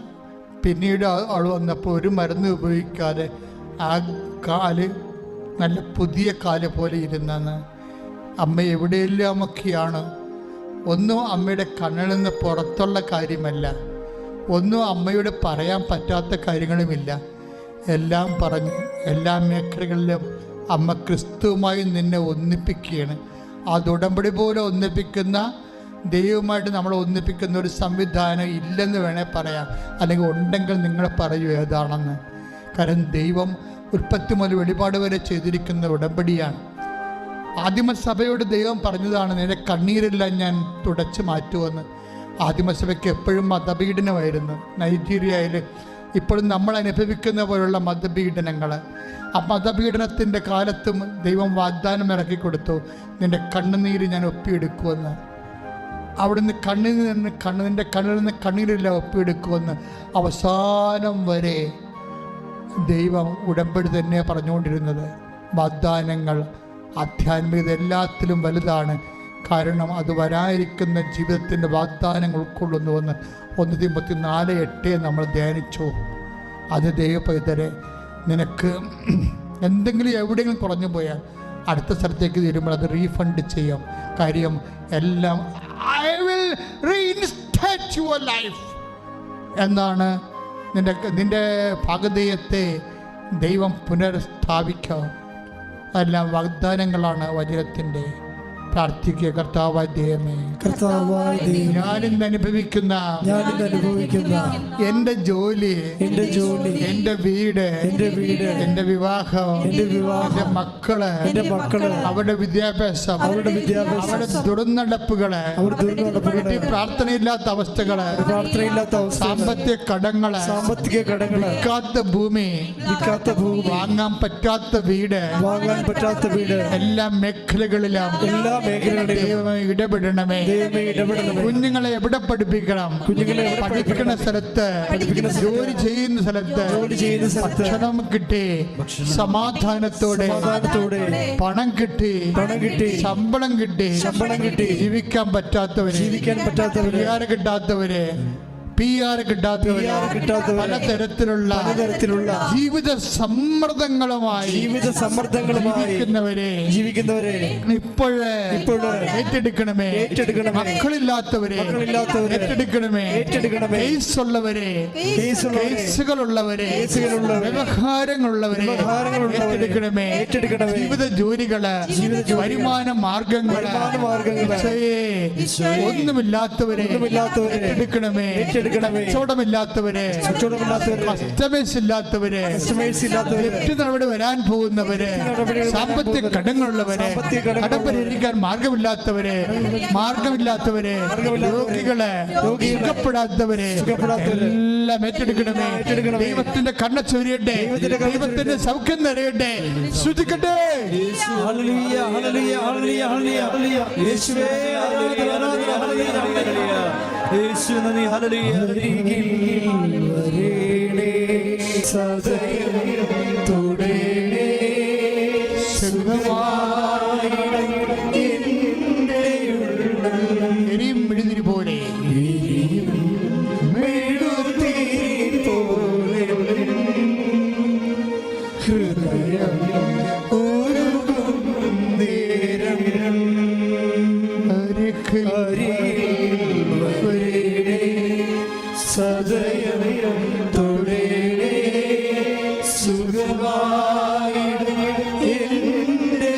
പിന്നീട് അവൾ വന്നപ്പോൾ ഒരു മരുന്ന് ഉപയോഗിക്കാതെ ആ കാല് നല്ല പുതിയ കാല് പോലെ ഇരുന്നെന്ന്. അമ്മ എവിടെയെല്ലാമൊക്കെയാണ്. ഒന്നും അമ്മയുടെ കണ്ണിൽ നിന്ന് പുറത്തുള്ള കാര്യമല്ല, ഒന്നും അമ്മയോട് പറയാൻ പറ്റാത്ത കാര്യങ്ങളുമില്ല. എല്ലാം പറഞ്ഞ് എല്ലാ മേഖലകളിലും അമ്മ ക്രിസ്തുവുമായി നിന്നെ ഒന്നിപ്പിക്കുകയാണ്. അത് ഉടമ്പടി പോലെ ഒന്നിപ്പിക്കുന്ന, ദൈവമായിട്ട് നമ്മളെ ഒന്നിപ്പിക്കുന്ന ഒരു സംവിധാനം ഇല്ലെന്ന് വേണേൽ പറയാം. അല്ലെങ്കിൽ ഉണ്ടെങ്കിൽ നിങ്ങൾ പറയൂ ഏതാണെന്ന്. കാരണം ദൈവം ഉൽപ്പത്തി മുതൽ വെളിപാട് വരെ ചെയ്തിരിക്കുന്ന ഉടമ്പടിയാണ്. ആദിമസഭയോട് ദൈവം പറഞ്ഞതാണ്, നിന്റെ കണ്ണീരെല്ലാം ഞാൻ തുടച്ചു മാറ്റുമെന്ന്. ആദിമസഭയ്ക്ക് എപ്പോഴും മതപീഡനമായിരുന്നു. നൈജീരിയയിൽ ഇപ്പോഴും നമ്മൾ അനുഭവിക്കുന്ന പോലുള്ള മതപീഡനങ്ങൾ. ആ മതപീഡനത്തിൻ്റെ കാലത്തും ദൈവം വാഗ്ദാനം ഇറക്കി കൊടുത്തു, നിന്റെ കണ്ണുനീര് ഞാൻ ഒപ്പിയെടുക്കുമെന്ന്. അവിടുന്ന് നിന്റെ കണ്ണിൽ നിന്ന് കണ്ണീരെല്ലാം ഒപ്പിയെടുക്കുമെന്ന് അവസാനം വരെ ദൈവം ഉടമ്പടി തന്നെ പറഞ്ഞുകൊണ്ടിരുന്നത്. വാഗ്ദാനങ്ങൾ ആധ്യാത്മികത എല്ലാത്തിലും വലുതാണ്. കാരണം അത് വരാതിരിക്കുന്ന ജീവിതത്തിൻ്റെ വാഗ്ദാനങ്ങൾ ഉൾക്കൊള്ളുന്നുവെന്ന് 1 തിമോത്തി 4:8 നമ്മൾ ധ്യാനിച്ചു. അത് ദൈവപൈതരെ, നിനക്ക് എന്തെങ്കിലും എവിടെയെങ്കിലും കുറഞ്ഞു പോയാൽ അടുത്ത സ്ഥലത്തേക്ക് തീരുമ്പോൾ അത് റീഫണ്ട് ചെയ്യാം. കാര്യം എല്ലാം I will reinstate your life എന്നാണ്. നിന്റെ ഭാഗധേയത്തെ ദൈവം പുനഃസ്ഥാപിക്കാം. അതെല്ലാം വാഗ്ദാനങ്ങളാണ് വചനത്തിൻ്റെ. പ്രാർത്ഥിക്കുക, കർത്താവായ ദൈവമേ, ഞാനിന്ന് അനുഭവിക്കുന്ന എൻ്റെ ജോലി, എൻ്റെ വീട്, എൻ്റെ വിവാഹം, എൻ്റെ മക്കള്, അവരുടെ വിദ്യാഭ്യാസം, അവരുടെ ദുർനടപ്പുകള്, പ്രാർത്ഥനയില്ലാത്ത അവസ്ഥകള്, സാമ്പത്തിക കടങ്ങള്, വിൽക്കാത്ത ഭൂമി, വാങ്ങാൻ പറ്റാത്ത വീട്, എല്ലാ മേഖലകളിലും ഇടപെടണമേ. കുഞ്ഞുങ്ങളെ എവിടെ പഠിപ്പിക്കണം? പഠിക്കുന്ന സ്ഥലത്ത്, ജോലി ചെയ്യുന്ന സ്ഥലത്ത് ഭക്ഷണം കിട്ടി, സമാധാനത്തോടെ പണം കിട്ടി, ശമ്പളം കിട്ടി, ജീവിക്കാൻ പറ്റാത്തവര്, കിട്ടാത്തവര്, PR കിട്ടാത്തവര്, പലതരത്തിലുള്ള ജീവിത സമ്മർദ്ദങ്ങളുമായി ജീവിക്കുന്നവരെ ഇപ്പോഴേ ഏറ്റെടുക്കണമേ. മക്കളില്ലാത്തവരെ ഏറ്റെടുക്കണമേ. കേസുള്ളവരെ, കേസുകളുള്ളവരെ, വ്യവഹാരങ്ങളുള്ളവരെ ഏറ്റെടുക്കണമേ. ജീവിത ജോലികള്, വരുമാന മാർഗങ്ങള്, ഒന്നുമില്ലാത്തവരെ ഏറ്റെടുക്കണമേ. കച്ചവടമില്ലാത്തവരെ, കസ്റ്റമേഴ്സ് ഇല്ലാത്തവരെ, നടപടി വരാൻ പോകുന്നവരെ, സാമ്പത്തിക കടങ്ങളുള്ളവരെ, കടം പരിഹരിക്കാൻ മാർഗമില്ലാത്തവരെ, രോഗികളെ, സുഖപ്പെടാത്തവരെ എല്ലാം ഏറ്റെടുക്കണമേ. ദൈവത്തിന്റെ കണ്ണ ചൊരിയട്ടെ, ദൈവത്തിന്റെ സൗഖ്യം നിറയട്ടെ. ശ്രുതിക്കട്ടെ. മെഴുതിരി പോലെ സദയം തൊടേണേ സുഖമായി എൻ്റെ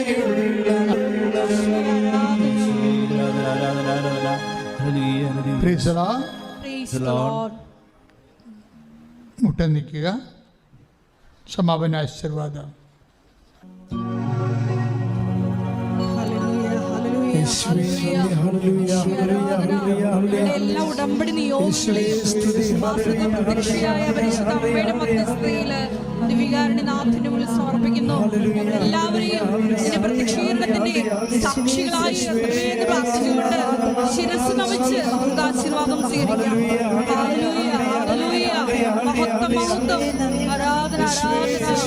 മുട്ട നിൽക്കുക. സമാപന ആശീർവാദം. എല്ലാ ഉടമ്പടി ദിവികാരുണ്യനാഥന് സമർപ്പിക്കുന്നു. എല്ലാവരെയും പ്രത്യക്ഷീകരണത്തിന്റെ സാക്ഷികളായി പ്രാർത്ഥിച്ചുകൊണ്ട് ശിരസ് നമിച്ച് നമുക്ക് ആശീർവാദം സ്വീകരിക്കാം. ഹല്ലേലൂയ, ഹല്ലേലൂയ, മഹത്വം, മഹത്വം, ആരാധന, ആരാധന.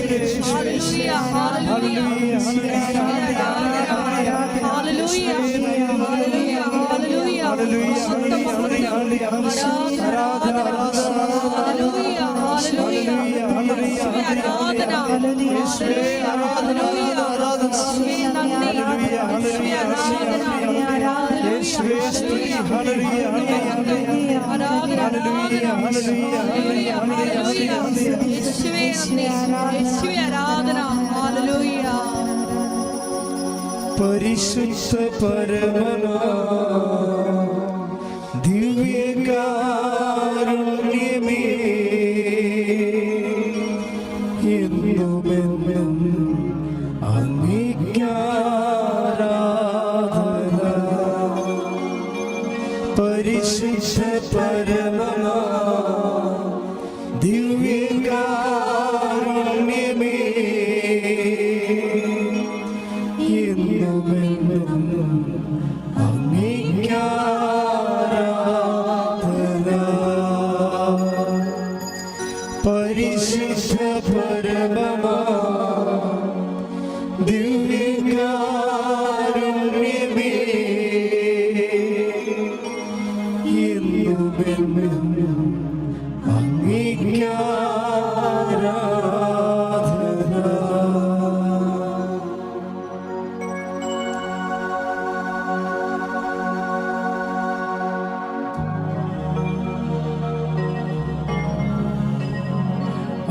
Hallelujah, hallelujah, hallelujah, hallelujah, hallelujah, മഹത്വം, മഹത്വം, ആരാധന, ഹല്ലേലൂയ, ഹല്ലേലൂയ, യേശുവേ ആരാധന, യേശുവേ ഹല്ലേലൂയ, യേശുവേ നന്ദി, യേശുവേ ആരാധന, യേശുവേ സ്തുതി, ഹല്ലേലൂയ, ആരാധന, ആരാധന, ഹല്ലേലൂയ, ഹല്ലേലൂയ, യേശുവേ നന്ദി, യേശുവേ ആരാധന, ഹല്ലേലൂയ. പരിശുദ്ധ പരമനാ ദിവ്യകാരുണ്യമേ എന്നുമെന്നും അങ്ങേയ്ക്കാരാധന. പരിശുദ്ധ പരമനാ ദിവ്യകാരുണ്യമേ പരിശുദ്ധ പരമമാ ദിവ്യകാരുണ്യമേ എന്നുമെന്നും അങ്ങേയ്ക്കാരാധന.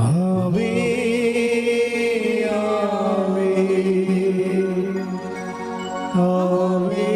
ആവേ ആവേ ആവേ